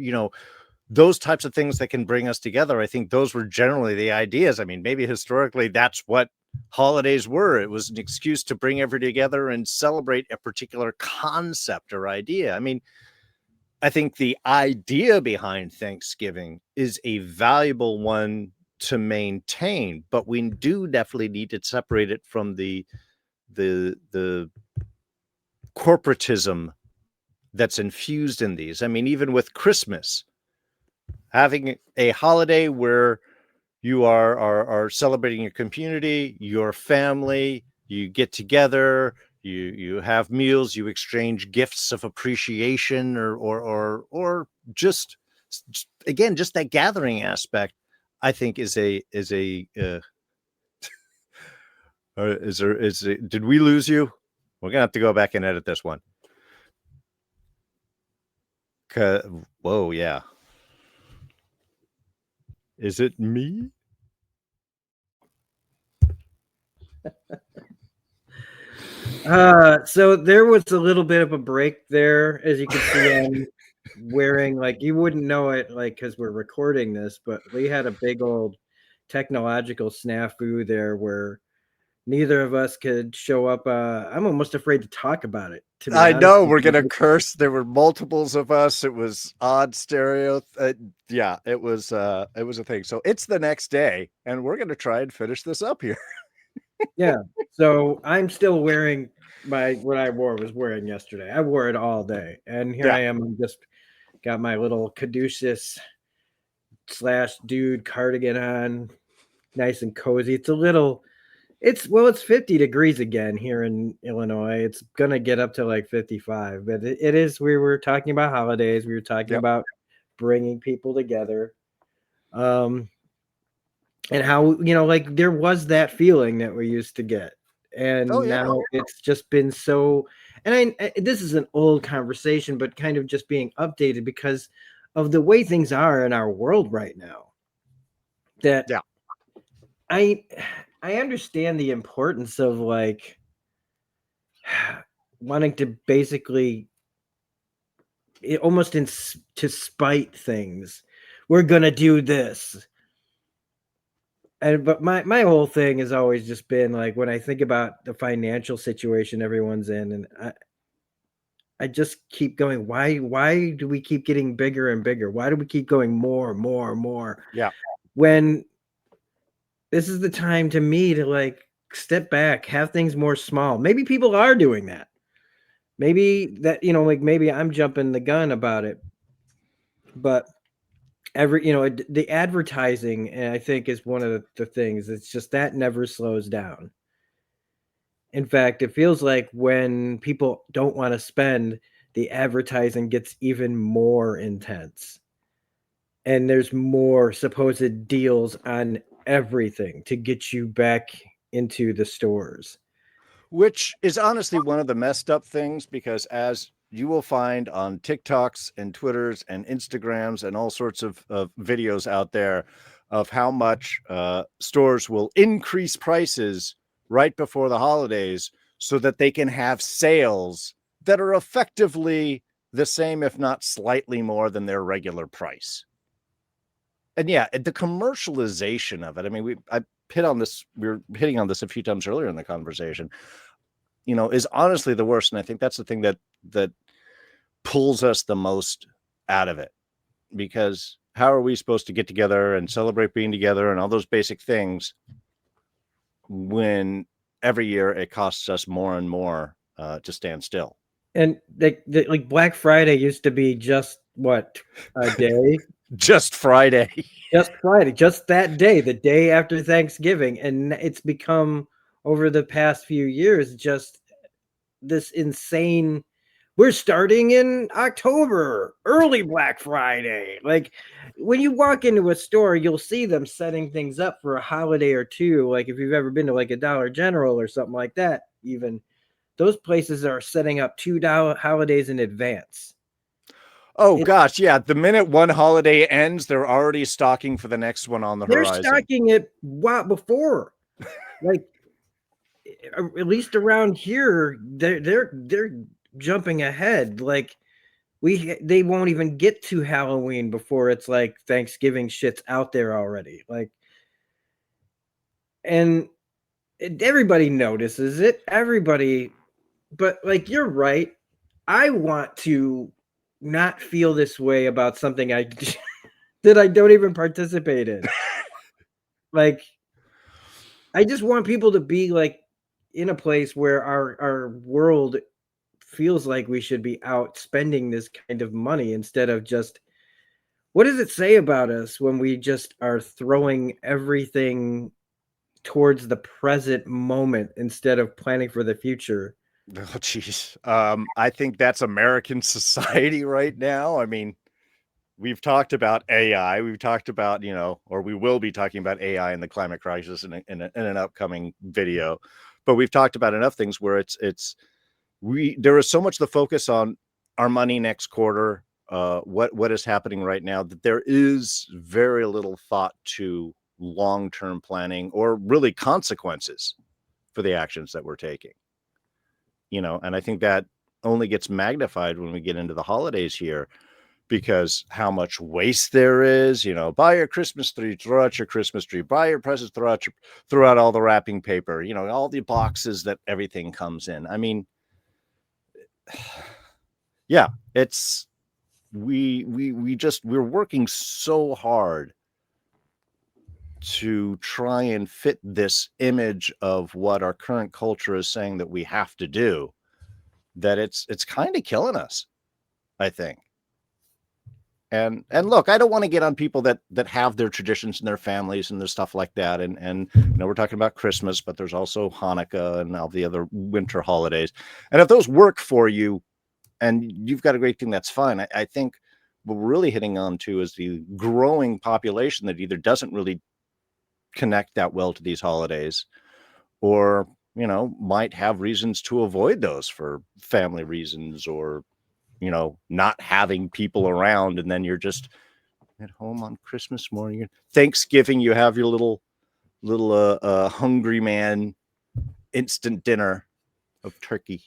those types of things that can bring us together. I think those were generally the ideas. I mean, maybe historically that's what holidays were. It was an excuse to bring everybody together and celebrate a particular concept or idea. I mean, I think the idea behind Thanksgiving is a valuable one to maintain, but we do definitely need to separate it from the corporatism that's infused in these. I mean, even with Christmas, having a holiday where you are celebrating your community, your family, you get together, you have meals, you exchange gifts of appreciation, or just again, just that gathering aspect, I think is did we lose you? We're gonna have to go back and edit this one. Whoa, yeah. Is it me?
So there was a little bit of a break there, as you can see. I'm wearing, like, you wouldn't know it, like, because we're recording this, but we had a big old technological snafu there where neither of us could show up. I'm almost afraid to talk about it, to be
I
honest
know
with
we're gonna
you.
curse. There were multiples of us. It was odd stereo. Yeah, it was a thing. So it's the next day, and we're gonna try and finish this up here.
Yeah. So I'm still wearing what I was wearing yesterday. I wore it all day, and here
Yeah.
I am. I'm just got my little caduceus / dude cardigan on, nice and cozy. It's 50 degrees again here in Illinois. It's gonna get up to like 55, but it is. We were talking about holidays. We were talking
Yep.
about bringing people together, and how, like, there was that feeling that we used to get,
Oh
and
yeah.
now it's just been so. And this is an old conversation, but kind of just being updated because of the way things are in our world right now. That
Yeah.
I I understand the importance of, like, wanting to basically almost to spite things. We're gonna do this, and but my whole thing has always just been like, when I think about the financial situation everyone's in, and I just keep going, why do we keep getting bigger and bigger? Why do we keep going more, more, more?
Yeah.
When this is the time to me to, like, step back, have things more small. Maybe people are doing that. Maybe that, like, maybe I'm jumping the gun about it, but the advertising, I think, is one of the things. It's just that never slows down. In fact, it feels like when people don't want to spend, the advertising gets even more intense. And there's more supposed deals on everything to get you back into the stores.
Which is honestly one of the messed up things, because as you will find on TikToks and Twitters and Instagrams and all sorts of videos out there of how much stores will increase prices right before the holidays so that they can have sales that are effectively the same, if not slightly more than their regular price. And yeah, the commercialization of it. I mean, we were hitting on this a few times earlier in the conversation, is honestly the worst. And I think that's the thing that pulls us the most out of it, because how are we supposed to get together and celebrate being together and all those basic things when every year it costs us more and more to stand still?
And like Black Friday used to be just what, a day?
Just Friday.
Just Friday, just that day, the day after Thanksgiving. And it's become, over the past few years, just this insane. We're starting in October, early Black Friday. Like, when you walk into a store, you'll see them setting things up for a holiday or two. Like, if you've ever been to like a Dollar General or something like that, even those places are setting up $2 holidays in advance.
Oh
It,
gosh, yeah. The minute one holiday ends, they're already stocking for the next one on the
they're
horizon.
stocking it before, like, at least around here, they're jumping ahead. Like, they won't even get to Halloween before it's like Thanksgiving shit's out there already. Like, and everybody notices it. Everybody, but, like, you're right. I want to not feel this way about something I that I don't even participate in. Like, I just want people to be, like, in a place where our world feels like we should be out spending this kind of money instead of just what does it say about us when we just are throwing everything towards the present moment instead of planning for the future?
Oh, geez. I think that's American society right now. I mean, we've talked about AI. We've talked about, or we will be talking about AI and the climate crisis in an upcoming video. But we've talked about enough things where there is so much the focus on our money next quarter, what is happening right now, that there is very little thought to long-term planning or really consequences for the actions that we're taking. And I think that only gets magnified when we get into the holidays here, because how much waste there is. Buy your Christmas tree, throw out your Christmas tree, buy your presents, throw out all the wrapping paper, all the boxes that everything comes in. I mean, yeah, it's we're working so hard to try and fit this image of what our current culture is saying that we have to do, that it's kind of killing us, I think. And look, I don't want to get on people that have their traditions and their families and their stuff like that. And we're talking about Christmas, but there's also Hanukkah and all the other winter holidays. And if those work for you and you've got a great thing, that's fine. I think what we're really hitting on to is the growing population that either doesn't really connect that well to these holidays, or, might have reasons to avoid those for family reasons, or not having people around, and then you're just at home on Christmas morning. Thanksgiving, you have your little hungry man instant dinner of turkey.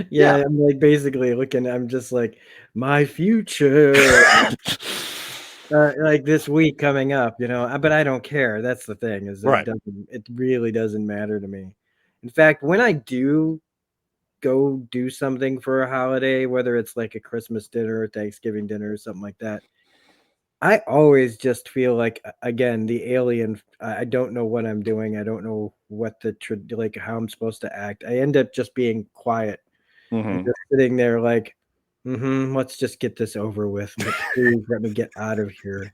Yeah, I'm like basically looking. I'm just like, my future, like this week coming up, but I don't care. That's the thing, is that
Right.
it really doesn't matter to me. In fact, when I do go do something for a holiday, whether it's like a Christmas dinner or Thanksgiving dinner or something like that, I always just feel like, again, the alien. I don't know what I'm doing. I don't know what like how I'm supposed to act. I end up just being quiet and just sitting there like, let's just get this over with. Please let me get out of here.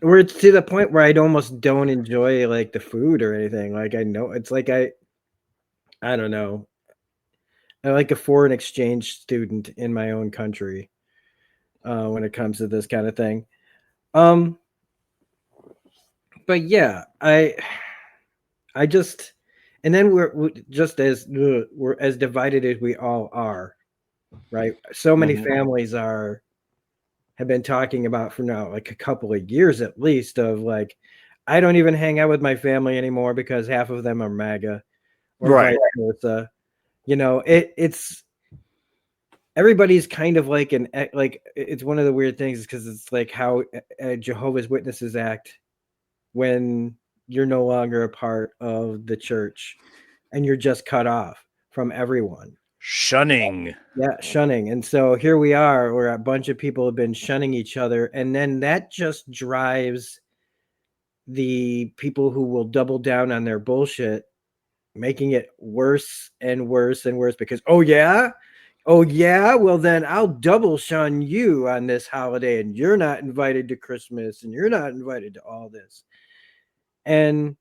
Where it's to the point where I almost don't enjoy like the food or anything. Like I know it's like I don't know. I like a foreign exchange student in my own country when it comes to this kind of thing. But yeah, I just, and then we're just as we're as divided as we all are, right? So many families have been talking about for now like a couple of years at least, of like, I don't even hang out with my family anymore because half of them are MAGA, or
Right.
vice versa. It's everybody's kind of like it's one of the weird things, because it's like how Jehovah's Witnesses act when you're no longer a part of the church and you're just cut off from everyone.
Shunning.
Yeah, shunning. And so here we are, where a bunch of people have been shunning each other, and then that just drives the people who will double down on their bullshit, making it worse and worse and worse, because oh yeah, well then I'll double shun you on this holiday, and you're not invited to Christmas, and you're not invited to all this. And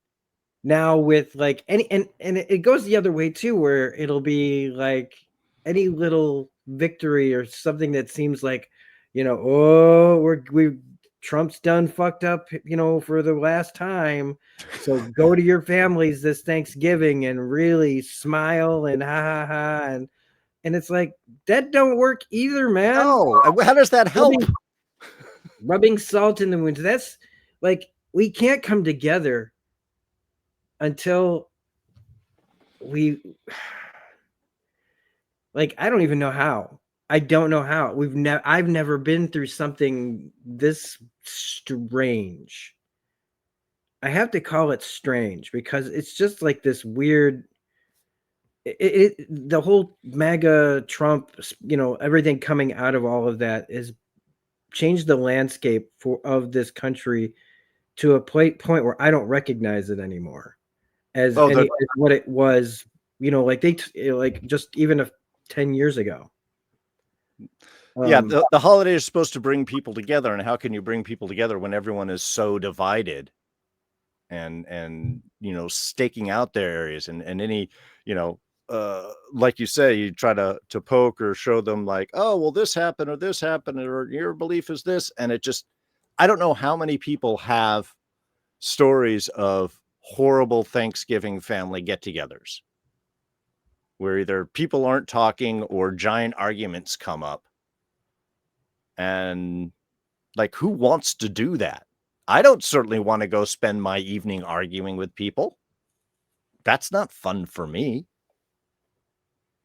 now with like and it goes the other way too, where it'll be like any little victory or something that seems like, oh, we Trump's done fucked up, for the last time. So go to your families this Thanksgiving and really smile and ha ha ha. And it's like, that don't work either, man.
Oh, how does that help?
Rubbing salt in the wounds. That's like, we can't come together until we, like, I don't even know how. I don't know how. I've never been through something this strange. I have to call it strange, because it's just like this weird, the whole MAGA Trump, everything coming out of all of that is changed the landscape of this country to a point where I don't recognize it anymore as
Oh,
as what it was. Like like just even 10 years ago.
Yeah, the holiday is supposed to bring people together, and how can you bring people together when everyone is so divided and staking out their areas and any, like you say, you try to poke or show them like, oh, well, this happened or your belief is this, and it just, I don't know how many people have stories of horrible Thanksgiving family get-togethers where either people aren't talking or giant arguments come up. And like, who wants to do that? I don't certainly want to go spend my evening arguing with people. That's not fun for me.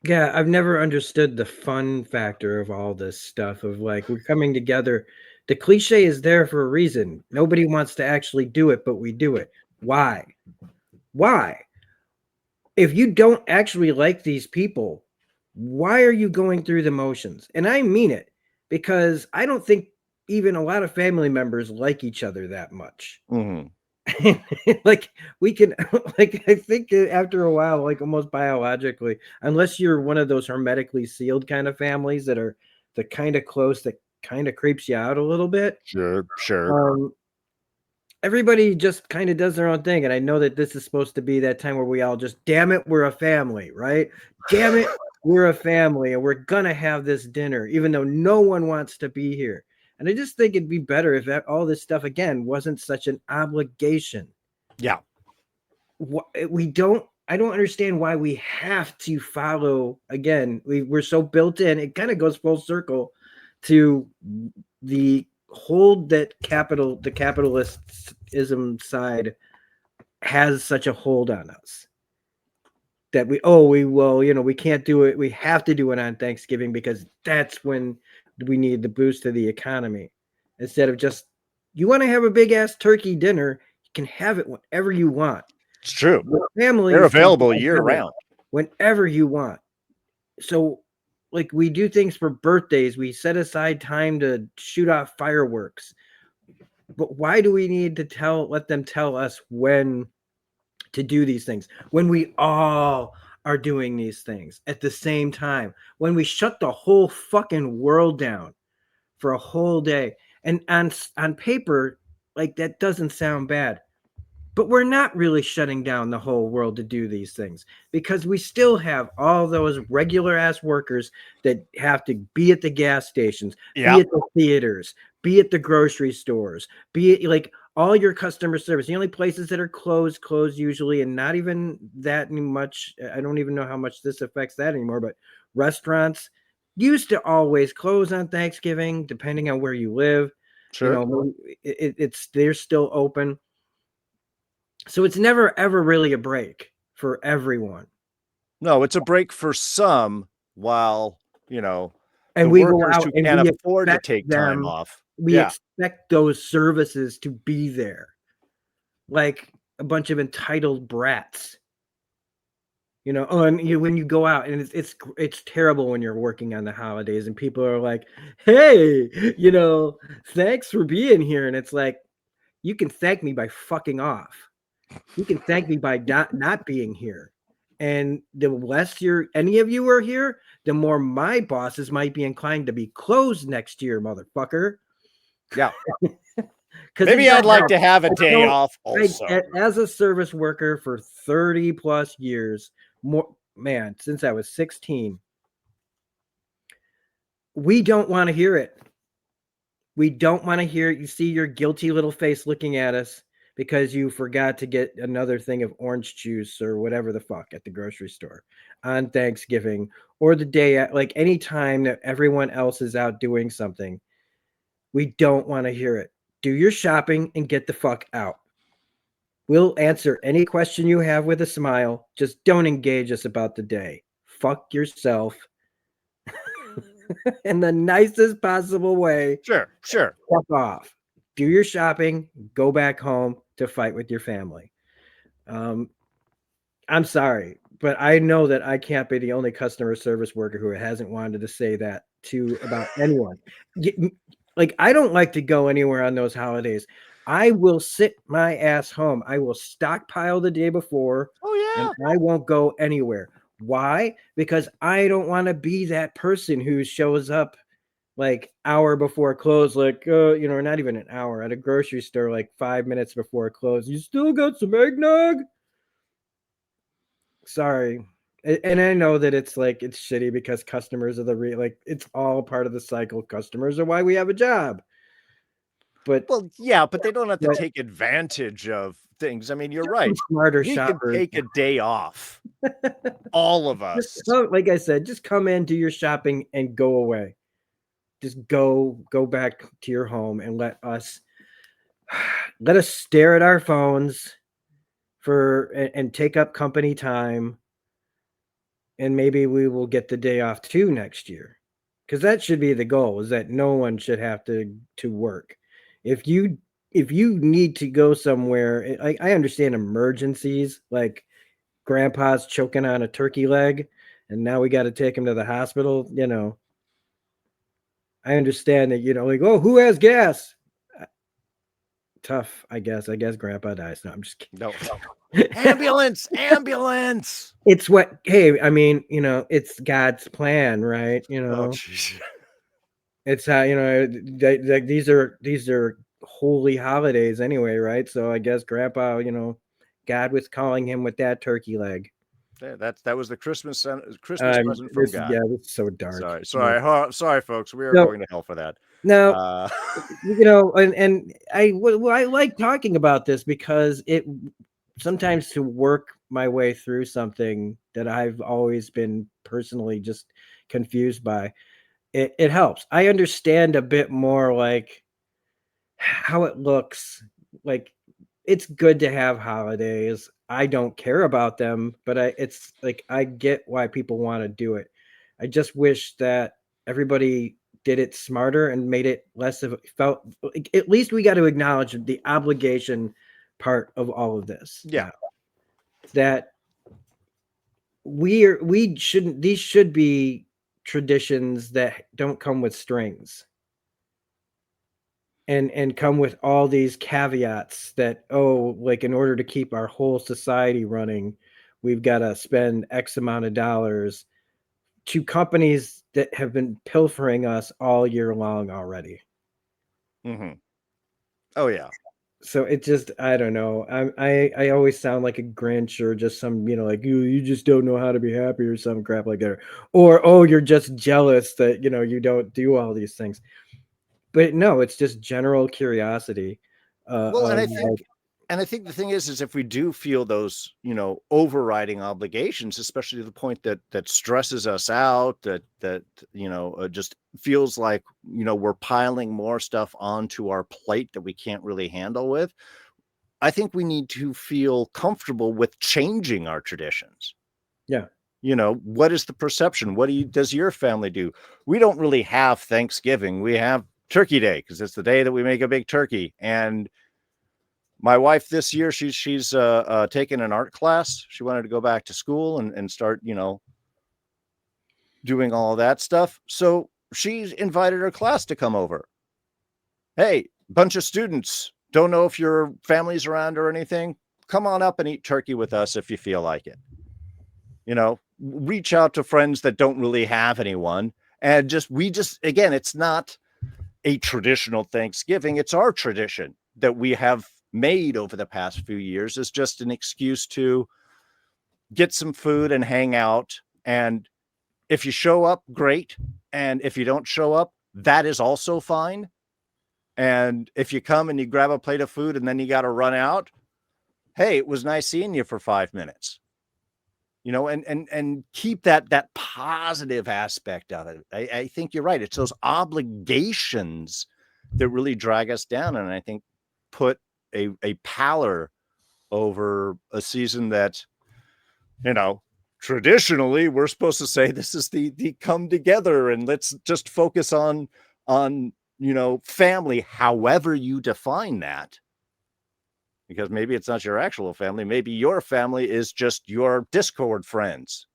Yeah, I've never understood the fun factor of all this stuff of like we're coming together. The cliche is there for a reason. Nobody wants to actually do it, but we do it. Why? Why? If you don't actually like these people, why are you going through the motions? And I mean it, because I don't think even a lot of family members like each other that much.
Mhm.
Like we can, like I think after a while, like almost biologically, unless you're one of those hermetically sealed kind of families that are the kind of close that kind of creeps you out a little bit.
Sure.
Everybody just kind of does their own thing. And I know that this is supposed to be that time where we all just, damn it, we're a family, right? Damn it, we're a family and we're gonna have this dinner, even though no one wants to be here. And I just think it'd be better if all this stuff again wasn't such an obligation.
Yeah.
I don't understand why we have to follow. Again, we're so built in. It kind of goes full circle to the hold that the capitalism side has such a hold on us that we can't do it. We have to do it on Thanksgiving because that's when we need the boost to the economy. Instead of just, you want to have a big ass turkey dinner, you can have it whenever you want.
It's true.
Families,
they're available year round
whenever you want. So like we do things for birthdays, we set aside time to shoot off fireworks. But why do we need to let them tell us when to do these things when we all are doing these things at the same time, when we shut the whole fucking world down for a whole day? And on paper, like that doesn't sound bad, but we're not really shutting down the whole world to do these things because we still have all those regular ass workers that have to be at the gas stations, be at the theaters, be at the grocery stores, be it like all your customer service. The only places that are closed usually, and not even that much. I don't even know how much this affects that anymore, but restaurants used to always close on Thanksgiving, depending on where you live.
Sure.
They're still open. So it's never, ever really a break for everyone.
No, it's a break for some while,
and
the
we go
workers
out
who
and
can't
we
afford to
expect
take
them,
time off.
we expect those services to be there like a bunch of entitled brats. And when you go out, and it's terrible when you're working on the holidays and people are like, hey, thanks for being here. And it's like, you can thank me by fucking off. You can thank me by not being here. And the less any of you are here, the more my bosses might be inclined to be closed next year, motherfucker.
Yeah. Maybe I'd like to have a day off also.
As a service worker for 30 plus years, since I was 16, we don't want to hear it. We don't want to hear it. You see your guilty little face looking at us because you forgot to get another thing of orange juice or whatever the fuck at the grocery store on Thanksgiving or the day, like any time that everyone else is out doing something. We don't want to hear it. Do your shopping and get the fuck out. We'll answer any question you have with a smile. Just don't engage us about the day. Fuck yourself in the nicest possible way.
Sure.
Fuck off. Do your shopping. Go back home to fight with your family. I'm sorry, but I know that I can't be the only customer service worker who hasn't wanted to say that to about anyone. Like, I don't like to go anywhere on those holidays. I will sit my ass home. I will stockpile the day before.
Oh, yeah.
And I won't go anywhere. Why? Because I don't want to be that person who shows up like hour before close, like not even an hour at a grocery store, like 5 minutes before close. You still got some eggnog? Sorry. And I know that it's shitty because customers are it's all part of the cycle. Customers are why we have a job. But
well, yeah, but they don't have to take advantage of things. I mean, you're right.
Smarter
We could
shoppers.
take a day off. All of us.
Like I said, just come in, do your shopping, and go away. Just go back to your home and let us stare at our phones and take up company time, and maybe we will get the day off too next year, because that should be the goal, is that no one should have to work. If you need to go somewhere, I understand emergencies, like grandpa's choking on a turkey leg and now we got to take him to the hospital. I understand that, like, oh, who has gas? Tough, I guess grandpa dies. No, I'm just kidding.
No. Ambulance.
It's what, hey, I mean, it's God's plan, right?
Oh,
it's how, these are holy holidays anyway, right? So I guess grandpa, God was calling him with that turkey leg.
That was the Christmas present from God.
Yeah, it's so dark.
Sorry, folks. We are going to hell for that.
No, and I like talking about this because it sometimes, to work my way through something that I've always been personally just confused by, it helps. I understand a bit more like how it looks. Like, it's good to have holidays. I don't care about them, but it's like, I get why people want to do it. I just wish that everybody did it smarter and made it less of felt like, at least we got to acknowledge the obligation part of all of this.
Yeah.
That we shouldn't, these should be traditions that don't come with strings and come with all these caveats that, oh, like, in order to keep our whole society running, we've got to spend X amount of dollars to companies that have been pilfering us all year long already.
Mm-hmm. Oh yeah.
So it just, I don't know. I always sound like a Grinch, or just some, like, you just don't know how to be happy, or some crap like that. Or, oh, you're just jealous that, you don't do all these things. But no, it's just general curiosity.
Well, and I think the thing is if we do feel those, overriding obligations, especially to the point that stresses us out, that just feels like, we're piling more stuff onto our plate that we can't really handle with. I think we need to feel comfortable with changing our traditions.
Yeah.
What is the perception? What does your family do? We don't really have Thanksgiving. We have Turkey Day, because it's the day that we make a big turkey. And my wife this year, she's taken an art class. She wanted to go back to school and start, doing all of that stuff. So she's invited her class to come over. Hey, bunch of students, don't know if your family's around or anything. Come on up and eat turkey with us if you feel like it. Reach out to friends that don't really have anyone. And again, it's not a traditional Thanksgiving. It's our tradition that we have made over the past few years, is just an excuse to get some food and hang out. And if you show up, great. And if you don't show up, that is also fine. And if you come and you grab a plate of food and then you got to run out, hey, it was nice seeing you for 5 minutes. And keep that positive aspect of it. I think you're right. It's those obligations that really drag us down, and I think put a pallor over a season that, traditionally we're supposed to say this is the come together, and let's just focus on family, however you define that. Because maybe it's not your actual family. Maybe your family is just your Discord friends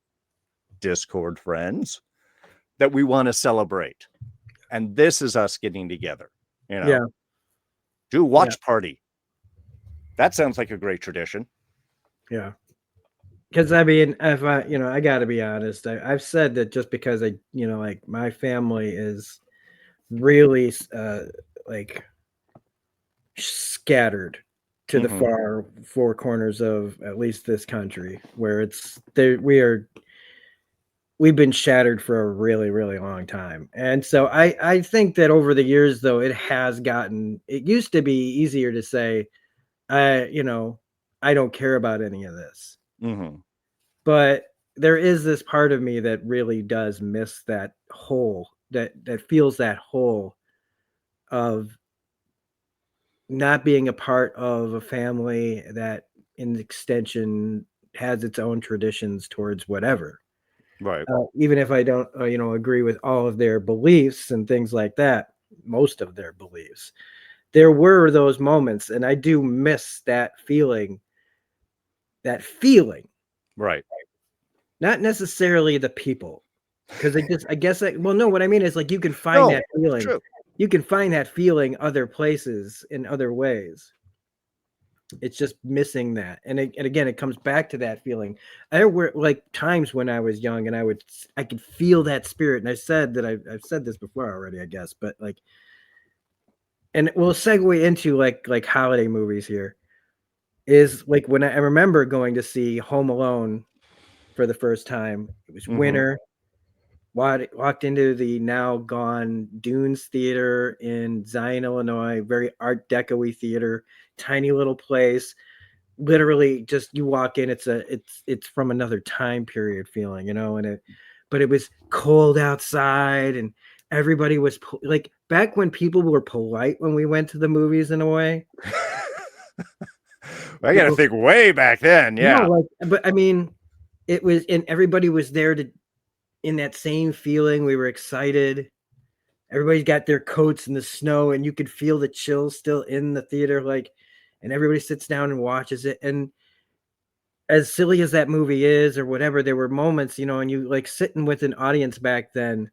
that we want to celebrate. And this is us getting together,
Yeah.
Do watch party. That sounds like a great tradition.
Yeah. because I mean, if I, I got to be honest. I've said that just because like my family is really like scattered to the
Mhm.
far four corners of at least this country, where we've been shattered for a really, really long time. And so I think that over the years, though, it used to be easier to say, I don't care about any of this.
Mhm.
But there is this part of me that really does miss that hole, that feels that hole of not being a part of a family that in extension has its own traditions towards whatever.
Right.
Even if I don't, agree with all of their beliefs and things like that, most of their beliefs, there were those moments, and I do miss that feeling,
Right.
not necessarily the people, because I guess, well, no, what I mean is like
No, it's true.
you can find that feeling other places in other ways. It's just missing that, and again, it comes back to that feeling. There were like times when I was young, and I could feel that spirit, and I said that I've said this before already, I guess, but like, and we'll segue into like holiday movies here. Is like when I remember going to see Home Alone for the first time. It was
Mhm.
winter. Walked into the now gone Dunes Theater in Zion, Illinois. Very Art Deco-y theater, tiny little place. Literally, just you walk in, it's from another time period feeling, but it was cold outside, and everybody was like back when people were polite when we went to the movies in a way.
I got to
People,
think way back then.
no,
Yeah.
like, but I mean, it was, and everybody was there to in that same feeling. We were excited. Everybody's got their coats in the snow, and you could feel the chills still in the theater, like, and everybody sits down and watches it. And as silly as that movie is, or whatever, there were moments, and you like sitting with an audience back then,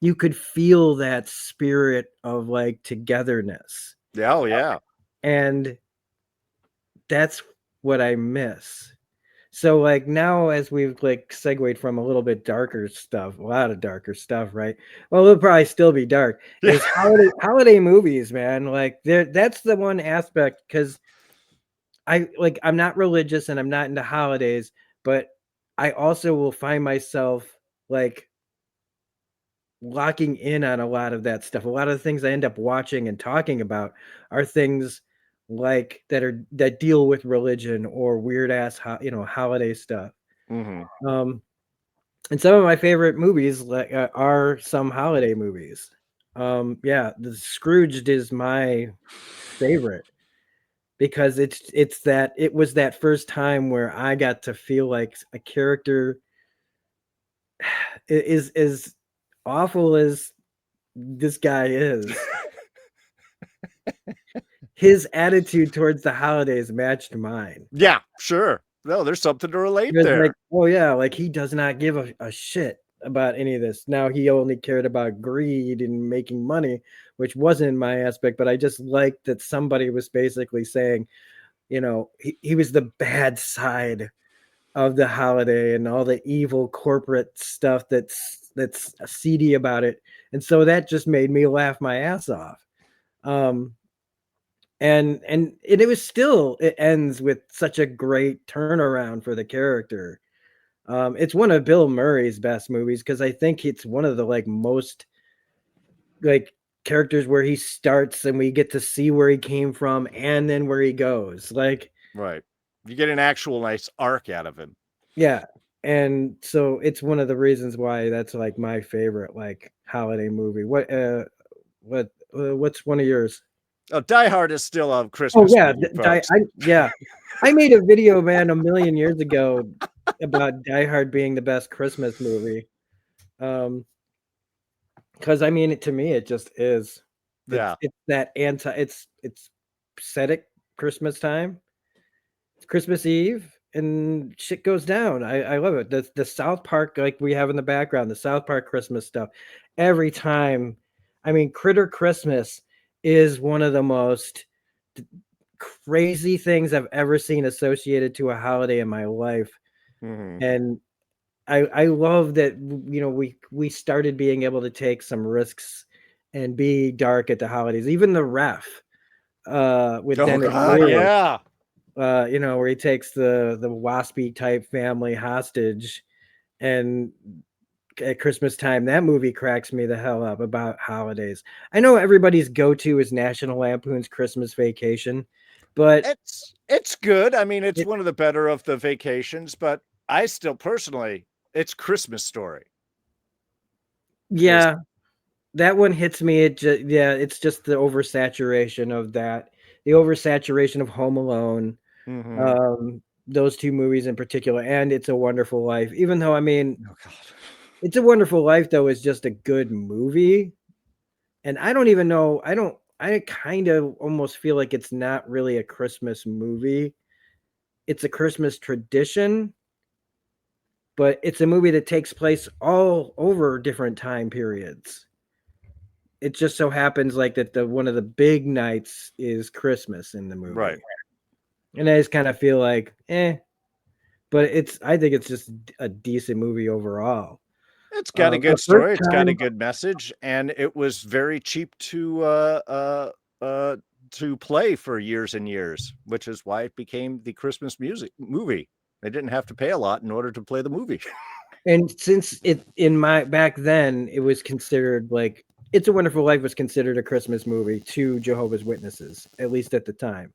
you could feel that spirit of like togetherness.
Yeah. Oh, yeah.
And that's what I miss. So like now, as we've like segued from a little bit darker stuff, a lot of darker stuff, right? Well, it'll probably still be dark.
Yeah.
Is holiday movies, man. Like that's the one aspect, because I'm not religious and I'm not into holidays, but I also will find myself like locking in on a lot of that stuff. A lot of the things I end up watching and talking about are things like that deal with religion or weird ass holiday stuff.
Mhm.
Um, and some of my favorite movies are some holiday movies. Yeah, the Scrooged is my favorite because it was that first time where I got to feel like a character is as awful as this guy is. His attitude towards the holidays matched mine.
Yeah. Sure. No, there's something to
He
relate
was like,
there.
"Oh yeah, like he does not give a shit about any of this." Now he only cared about greed and making money, which wasn't my aspect, but I just liked that somebody was basically saying, he was the bad side of the holiday and all the evil corporate stuff that's seedy about it. And so that just made me laugh my ass off. Um and it ends with such a great turnaround for the character. It's one of Bill Murray's best movies because I think it's one of the like most like characters where he starts and we get to see where he came from and then where he goes. Like,
Right. You get an actual nice arc out of him.
yeah. And so it's one of the reasons why that's like my favorite like holiday movie. What's one of yours?
Oh, Die Hard is still a
Oh
Christmas
yeah,
movie, folks.
yeah. I made a video, man, a million years ago about Die Hard being the best Christmas movie. Because I mean, to me, it just is.
Yeah.
It's that it's set at Christmas time. It's Christmas Eve, and shit goes down. I love it. The South Park, like we have in the background, the South Park Christmas stuff. Every time, I mean, Critter Christmas is one of the most crazy things I've ever seen associated to a holiday in my life.
Mhm.
And I love that, you know, we started being able to take some risks and be dark at the holidays. Even The Ref, with
Oh
Dennis
God,
Leary,
yeah.
you know, where he takes the waspy type family hostage, and at Christmas time, that movie cracks me the hell up about holidays. I know everybody's go-to is National Lampoon's Christmas Vacation, but
It's good. I mean, it's
it,
one of the better of the vacations, but I still personally, it's Christmas Story. Is
yeah, that one hits me. Yeah, it's just the oversaturation of that, the oversaturation of Home Alone,
Mhm.
those two movies in particular, and It's a Wonderful Life. Even though, I mean,
Oh God.
It's a Wonderful Life though is just a good movie, and I don't even know. I kind of almost feel like it's not really a Christmas movie. It's a Christmas tradition, but it's a movie that takes place all over different time periods. It just so happens like that the one of the big nights is Christmas in the
Right.
movie. And I just kind of feel like, but I think it's just a decent movie overall.
It's got a
The
good
first
story. It's got a
time,
good message, and it was very cheap to play for years and years, which is why it became the Christmas music movie. They didn't have to pay a lot in order to play the movie.
and since it in my back then, it was considered like It's a Wonderful Life was considered a Christmas movie to Jehovah's Witnesses, at least at the time.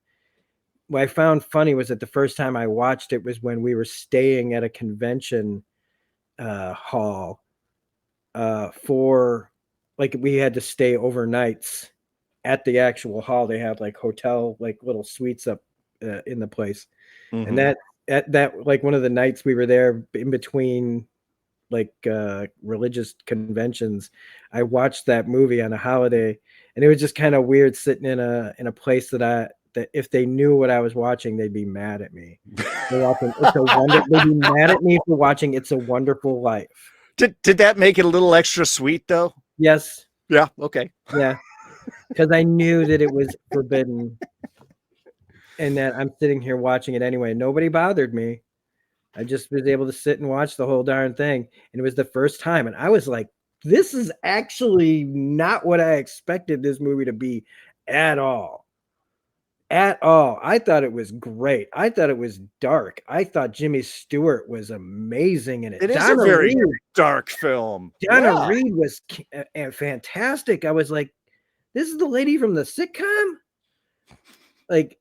What I found funny was that the first time I watched it was when we were staying at a convention hall for like we had to stay overnights at the actual hall. They had like hotel like little suites up in the place, and
Mhm.
that like one of the nights we were there in between like religious conventions, I watched that movie on a holiday, and it was just kind of weird sitting in a place that if they knew what I was watching, they'd be mad at me. They're watching they'd be mad at me for watching It's a Wonderful Life.
Did that make it a little extra sweet though?
Yes,
Yeah. Okay.
yeah, because I knew that it was forbidden, and that I'm sitting here watching it anyway. Nobody bothered me. I just was able to sit and watch the whole darn thing. And it was the first time. And I was like, this is actually not what I expected this movie to be at all. At all. I thought it was great. I thought it was dark. I thought Jimmy Stewart was amazing in it.
It is a very dark film.
Donna
Yeah.
Reed was fantastic. I was like, this is the lady from the sitcom? Like,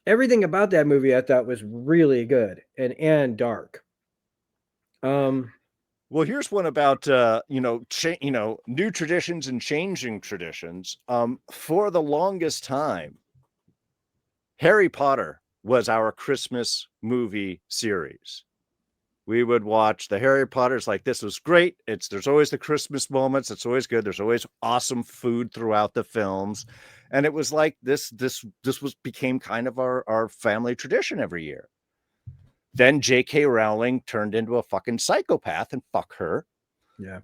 everything about that movie I thought was really good and dark.
Well, here's one about new traditions and changing traditions. For the longest time, Harry Potter was our Christmas movie series. We would watch the Harry Potters like this was great. There's always the Christmas moments. It's always good. There's always awesome food throughout the films. And it was like this became kind of our family tradition every year. Then J.K. Rowling turned into a fucking psychopath, and fuck her.
Yeah.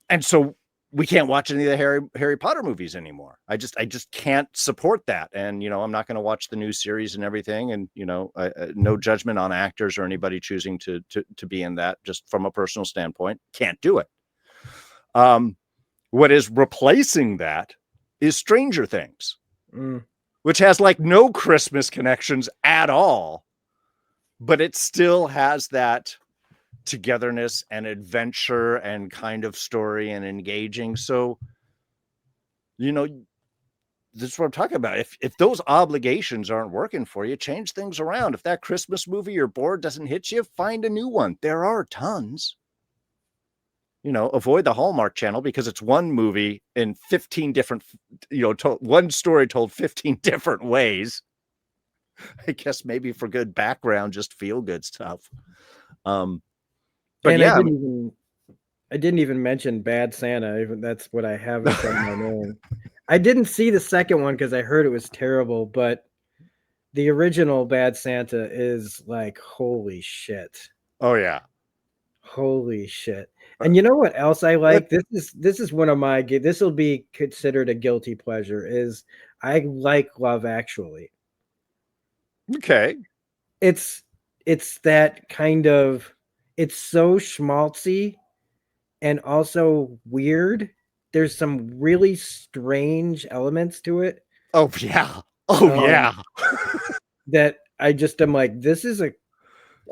And so we can't watch any of the Harry Potter movies anymore. I just can't support that. And I'm not going to watch the new series and everything. And no judgment on actors or anybody choosing to be in that. Just from a personal standpoint, can't do it. What is replacing that is Stranger Things, which has like no Christmas connections at all, but it still has that togetherness and adventure and kind of story and engaging. So, this is what I'm talking about. If those obligations aren't working for you, change things around. If that Christmas movie you're bored doesn't hit you, find a new one. There are tons. Avoid the Hallmark Channel because it's one movie in 15 different, one story told 15 different ways. I guess maybe for good background, just feel good stuff. But
and
yeah,
I didn't even mention Bad Santa. Even that's what I have in front of my name. I didn't see the second one because I heard it was terrible, but the original Bad Santa is like holy shit.
Oh yeah.
Holy shit. And you know what else I like? This is one of my this will be considered a guilty pleasure is I like Love Actually.
Okay.
It's it's that kind of, it's so schmaltzy and also weird. There's some really strange elements to it.
Oh yeah. Oh yeah.
That I just am like, this is a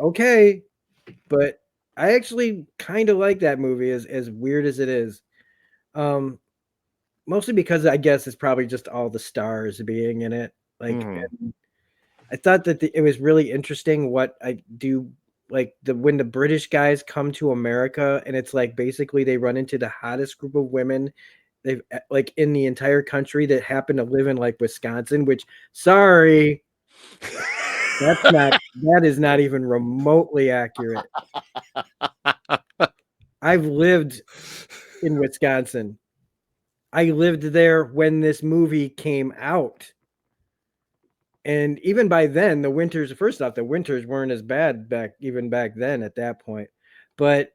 okay, but I actually kind of like that movie as weird as it is. Mostly because I guess it's probably just all the stars being in it. Like,
Mhm.
I thought that it was really interesting what I do, like when the British guys come to America, and it's like basically they run into the hottest group of women they've like in the entire country that happen to live in like Wisconsin. Which, sorry, that is not even remotely accurate. I've lived in Wisconsin. I lived there when this movie came out. And even by then, the winters, first off, the winters weren't as bad back then at that point. But,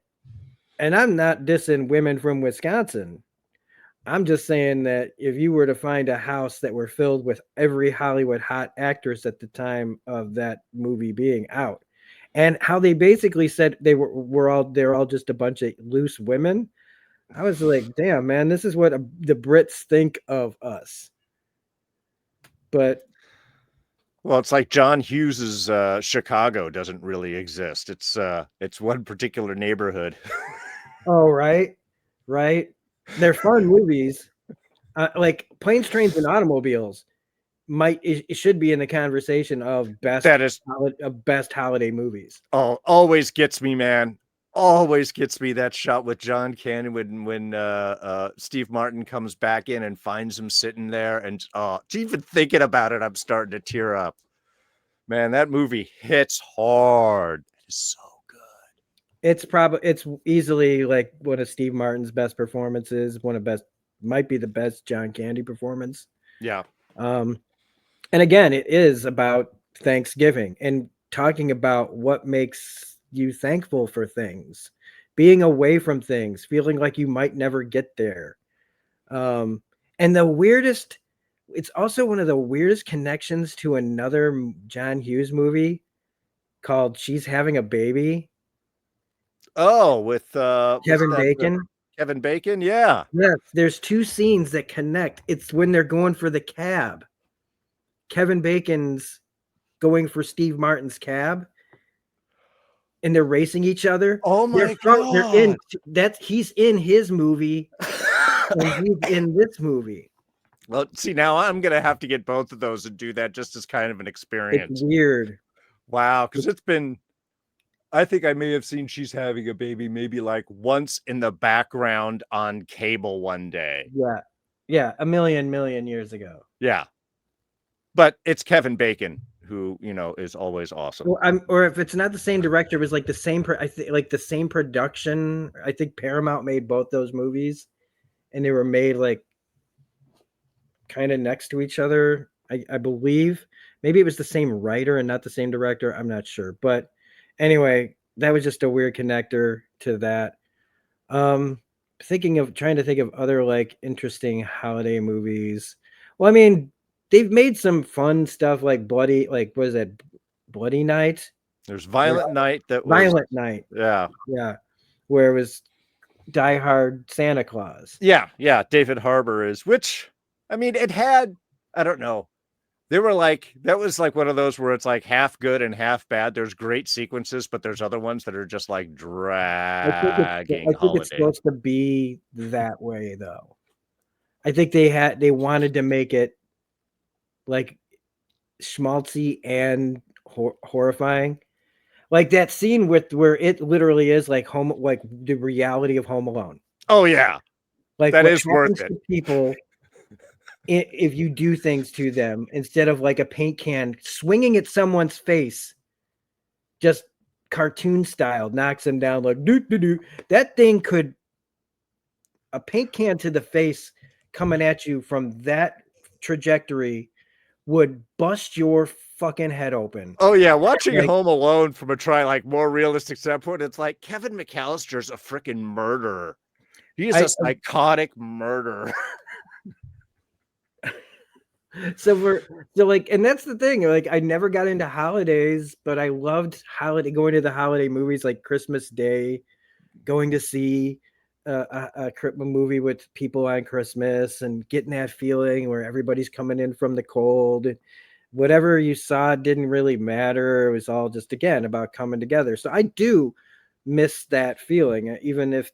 and I'm not dissing women from Wisconsin. I'm just saying that if you were to find a house that were filled with every Hollywood hot actress at the time of that movie being out, and how they basically said they're all just a bunch of loose women, I was like, damn, man, this is what the Brits think of us. But
Well, it's like John Hughes's Chicago doesn't really exist. It's one particular neighborhood.
oh, right, right, they're fun movies. Like Planes, Trains, and Automobiles it should be in the conversation of
That is
best holiday movies.
always gets me, man. Always gets me, that shot with John Cannon when Steve Martin comes back in and finds him sitting there, and even thinking about it, I'm starting to tear up. Man, that movie hits hard. It is so good.
It's easily like one of Steve Martin's best performances. Might be the best John Candy performance.
Yeah.
And again, it is about Thanksgiving and talking about what makes you thankful for things, being away from things, feeling like you might never get there. And the weirdest, it's also one of the weirdest connections to another John Hughes movie called She's Having a Baby.
Oh, with what's
Kevin
that?
Bacon.
Kevin Bacon? Yeah.
Yes, there's two scenes that connect. It's when they're going for the cab. Kevin Bacon's going for Steve Martin's cab, and they're racing each other.
Oh
They're
my
they're in
god.
he's in his movie and he's in this movie.
Well, see, now I'm gonna have to get both of those and do that just as kind of an
It's
experience.
weird.
Wow, because it's been, I think I may have seen She's Having a Baby maybe like once in the background on cable one day.
Yeah. Yeah, a million years ago.
Yeah. But it's Kevin Bacon, who, is always awesome.
Or if it's not the same director, it was like the same I think like the same production. I think Paramount made both those movies, and they were made like kind of next to each other. I believe maybe it was the same writer and not the same director. I'm not sure, but anyway, that was just a weird connector to that. Trying to think of other like interesting holiday movies. Well, I mean, they've made some fun stuff like what is that? Bloody Night?
There's
Or
Violent Night that was,
Violent Night.
yeah.
Yeah. Where it was Die Hard Santa Claus.
Yeah, David Harbour is, which, I mean, it had, I don't know. They were like, that was like one of those where it's like half good and half bad. There's great sequences, but there's other ones that are just like dragging
I think it's
holiday.
supposed to be that way though. I think they wanted to make it like schmaltzy and horrifying. Like that scene where it literally is like like the reality of Home Alone.
Oh yeah.
Like
That
what
is worth
happens
it.
to people if you do things to them instead of like a paint can swinging at someone's face, just cartoon style, knocks them down like doo doo doo. That thing could, a paint can to the face coming at you from that trajectory would bust your fucking head open.
Oh yeah, watching
Like,
Home Alone from a like more realistic standpoint, it's like Kevin McAllister's a freaking murderer. He is a psychotic murderer.
So like, and that's the thing. Like, I never got into holidays, but I loved going to the holiday movies, like Christmas Day, going to see a movie with people on Christmas and getting that feeling where everybody's coming in from the cold. Whatever you saw didn't really matter. It was all just, again, about coming together. So I do miss that feeling, even if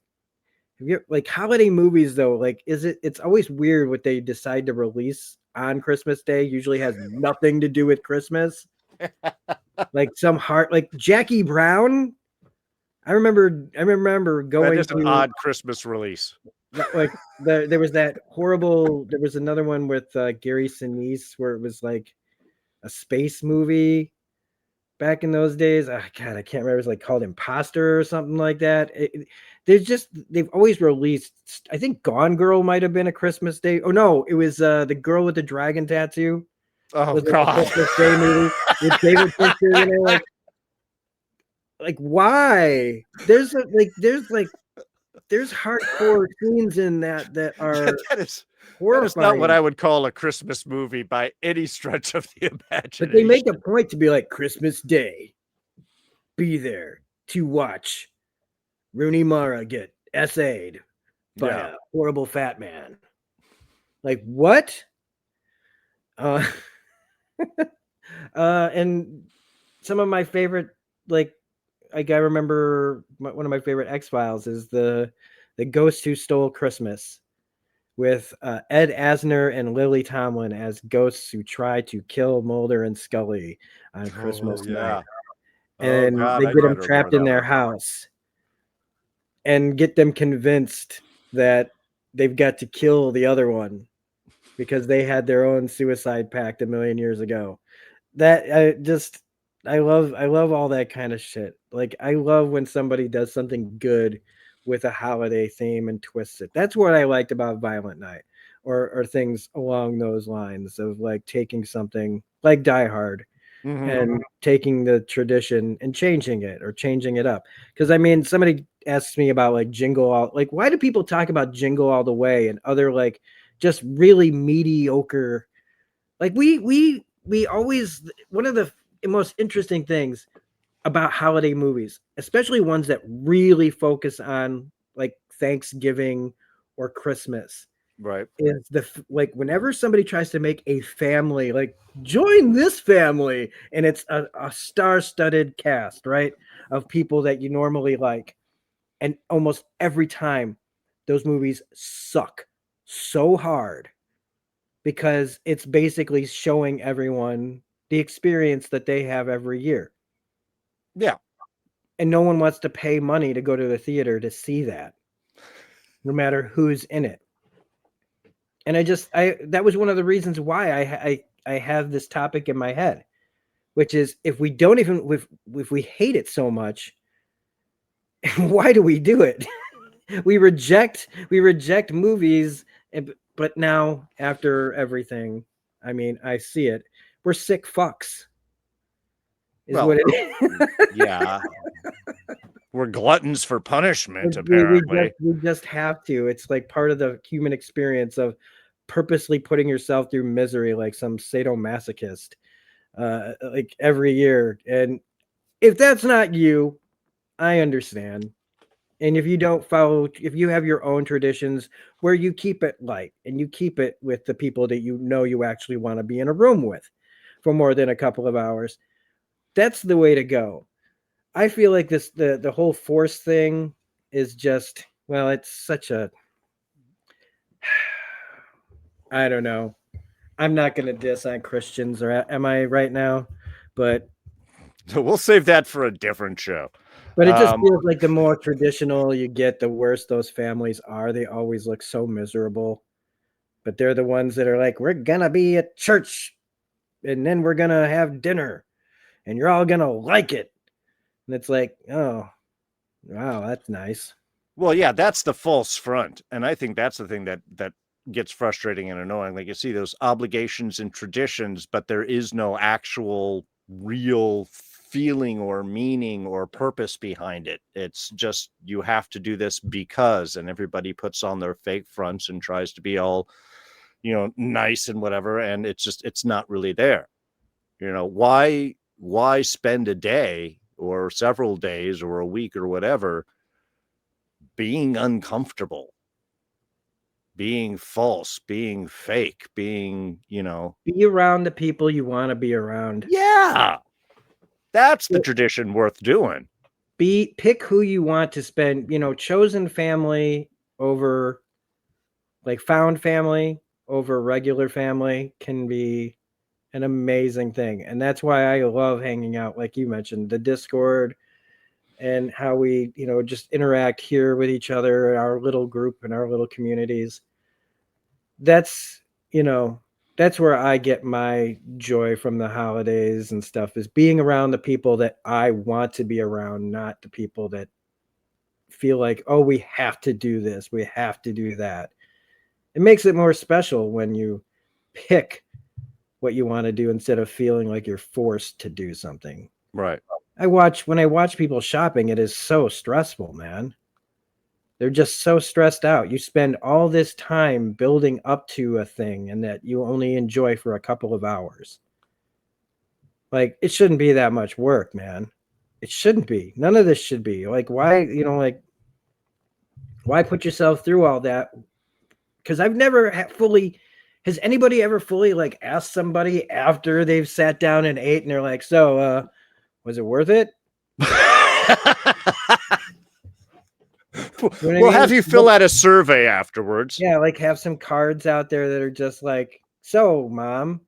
you like holiday movies though, like it's always weird what they decide to release on Christmas Day. Usually has nothing to do with Christmas. Like some heart, like Jackie Brown. I remember
That
going
is an
to
odd Christmas release.
like there was another one with Gary Sinise where it was like a space movie back in those days. God, I can't remember. It was like called Imposter or something like that. They've always released. I think Gone Girl might have been a Christmas Day. Oh no, it was the girl with the dragon tattoo.
Oh
Was a
God.
Christmas Day movie with David Fincher. You know, like why? There's hardcore scenes in that are
that is
horrifying.
not what I would call a Christmas movie by any stretch of the imagination.
But they make a point to be like, Christmas Day, be there to watch Rooney Mara get essayed by a horrible fat man. Like, what? And some of my favorite, like I remember one of my favorite X-Files is the Ghost Who Stole Christmas, with Ed Asner and Lily Tomlin as ghosts who try to kill Mulder and Scully on Christmas night. And they get them trapped in their house and get them convinced that they've got to kill the other one because they had their own suicide pact a million years ago. I love all that kind of shit. Like, I love when somebody does something good with a holiday theme and twists it. That's what I liked about Violent Night, or things along those lines of like taking something like Die Hard and taking the tradition and changing it or changing it up. Because I mean, somebody asks me about like Jingle All, like why do people talk about Jingle All the Way and other like just really mediocre, like we always, one of the most interesting things about holiday movies, especially ones that really focus on like Thanksgiving or Christmas,
right,
is like whenever somebody tries to make a family, like join this family, and it's a star-studded cast, right, of people that you normally like, and almost every time those movies suck so hard because it's basically showing everyone the experience that they have every year.
Yeah.
And no one wants to pay money to go to the theater to see that, no matter who's in it. And that was one of the reasons why I have this topic in my head, which is if we don't even, if we hate it so much, why do we do it? we reject movies, but now after everything, I mean, I see it. We're sick fucks. What it is.
Yeah. We're gluttons for punishment, apparently.
We just have to. It's like part of the human experience of purposely putting yourself through misery like some sadomasochist, like every year. And if that's not you, I understand. And if you don't follow, if you have your own traditions where you keep it light and you keep it with the people that you know you actually want to be in a room with for more than a couple of hours, that's the way to go. I feel like the whole force thing is just, well, it's such a, I don't know. I'm not going to diss on Christians, or am I right now? But
we'll save that for a different show.
But it just feels like the more traditional you get, the worse those families are. They always look so miserable. But they're the ones that are like, we're going to be at church and then we're going to have dinner and you're all going to like it. And it's like, oh, wow, that's nice.
Well, yeah, that's the false front. And I think that's the thing that gets frustrating and annoying. Like, you see those obligations and traditions, but there is no actual real feeling or meaning or purpose behind it. It's just, you have to do this because, and everybody puts on their fake fronts and tries to be all nice and whatever, and it's not really there. Why spend a day or several days or a week or whatever being uncomfortable, being false, being fake, being,
Be around the people you want to be around.
yeah, that's the tradition worth doing.
Pick who you want to spend, chosen family over, like, found family over regular family can be an amazing thing. And that's why I love hanging out, like you mentioned, the Discord, and how we, just interact here with each other, our little group and our little communities. That's, that's where I get my joy from the holidays and stuff, is being around the people that I want to be around, not the people that feel like, oh, we have to do this, we have to do that. It makes it more special when you pick what you want to do instead of feeling like you're forced to do something.
Right.
When I watch people shopping, it is so stressful, man. They're just so stressed out. You spend all this time building up to a thing and that you only enjoy for a couple of hours. Like, it shouldn't be that much work, man. It shouldn't be. None of this should be. Like, why, why put yourself through all that? Because I've never has anybody ever fully, like, asked somebody after they've sat down and ate and they're like, so, was it worth it?
We'll have you fill out a survey afterwards.
Yeah, like, have some cards out there that are just like, so, Mom,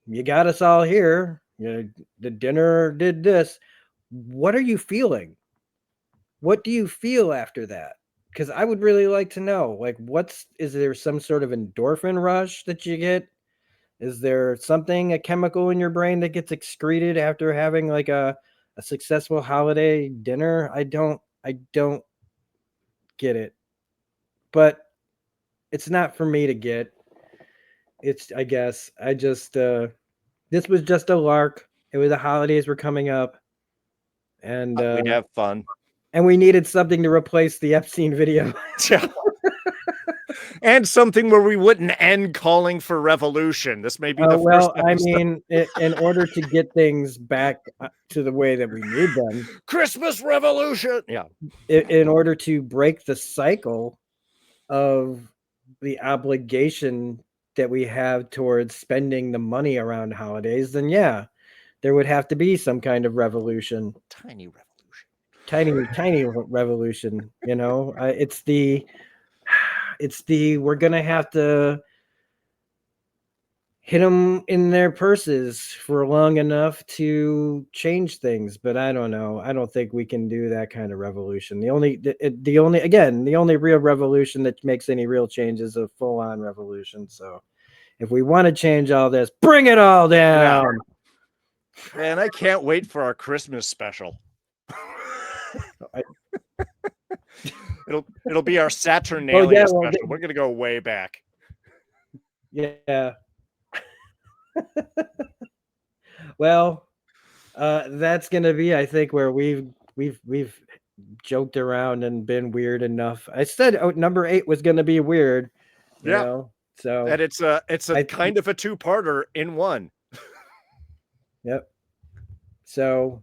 you got us all here. The dinner did this. What are you feeling? What do you feel after that? Because I would really like to know. Like, is there some sort of endorphin rush that you get? Is there a chemical in your brain that gets excreted after having, like, a successful holiday dinner? I don't get it. But it's not for me to get. I guess I just this was just a lark. It was, the holidays were coming up, and
we'd have fun,
and we needed something to replace the Epstein video.
And something where we wouldn't end calling for revolution. This may be the first episode.
I mean, in order to get things back to the way that we need them,
Christmas revolution. Yeah.
In order to break the cycle of the obligation that we have towards spending the money around holidays, then yeah, there would have to be some kind of revolution.
Tiny revolution.
Tiny revolution. It's the we're gonna have to hit them in their purses for long enough to change things. But I don't know. I don't think we can do that kind of revolution. The only real revolution that makes any real change is a full-on revolution. So if we want to change all this, bring it all down.
Yeah. Man, I can't wait for our Christmas special. It'll be our Saturnalia special. We're gonna go way back.
Yeah. Well, that's gonna be, I think, where we've joked around and been weird enough. I said number 8 was gonna be weird. So
and it's a kind of a two-parter in one.
Yep. So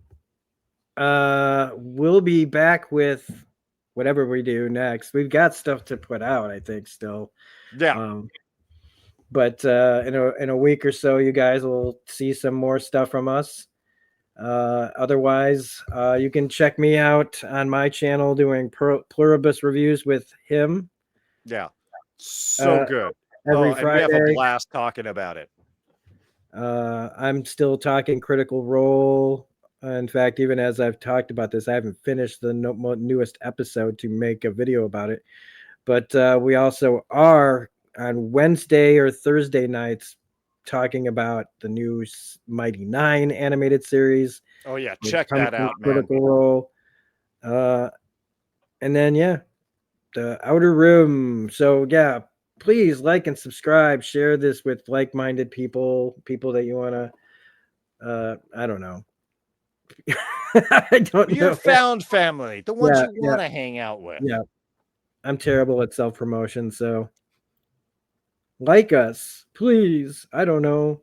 we'll be back with whatever we do next. We've got stuff to put out, I think, still.
Yeah.
But in a week or so, you guys will see some more stuff from us. Otherwise, you can check me out on my channel doing Pluribus reviews with him.
Yeah. So good.
Every Friday.
And we have a blast talking about it.
I'm still talking Critical Role. In fact, even as I've talked about this, I haven't finished the newest episode to make a video about it. But we also are on Wednesday or Thursday nights talking about the new Mighty 9 animated series.
Oh, yeah. Check that out, man.
Critical Role. And then, yeah, the Outer Rim. So, yeah, please like and subscribe. Share this with like-minded people that you want to, I don't know. I don't know.
Your found family, the ones you want to hang out with.
Yeah. I'm terrible at self-promotion, so like us, please. I don't know.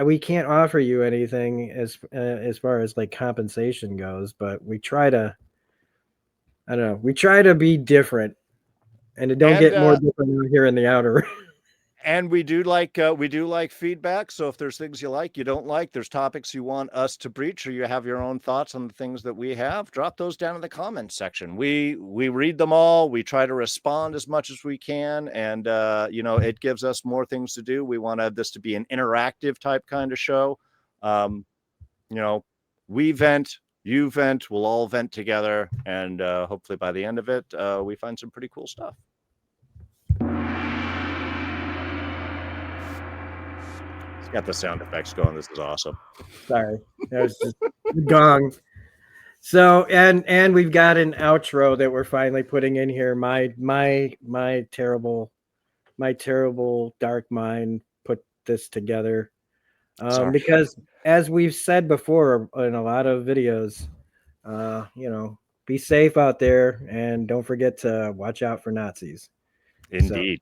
We can't offer you anything as far as like compensation goes, but we try to. I don't know. We try to be different, and it don't
And
get more different out here in the outer.
And we do like feedback. So if there's things you like, you don't like, there's topics you want us to breach, or you have your own thoughts on the things that we have, drop those down in the comments section. We read them all. We try to respond as much as we can. And, it gives us more things to do. We want this to be an interactive type kind of show. We vent, you vent, we'll all vent together. And hopefully by the end of it, we find some pretty cool stuff. Got the sound effects going. This is awesome.
Sorry, that was just gong. So and we've got an outro that we're finally putting in here. My terrible dark mind put this together because as we've said before in a lot of videos, be safe out there and don't forget to watch out for Nazis.
Indeed.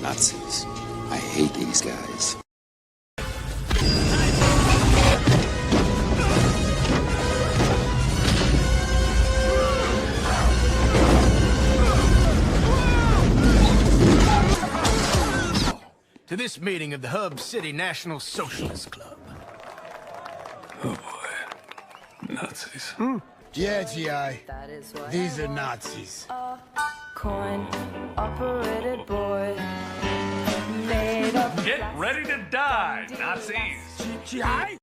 Nazis. I hate these guys.
To this meeting of the Hub City National Socialist Club.
Oh boy. Nazis.
Yeah, G.I. These are Nazis.
Coin-operated boy made up.
Get ready to die, Nazis!
G.I.?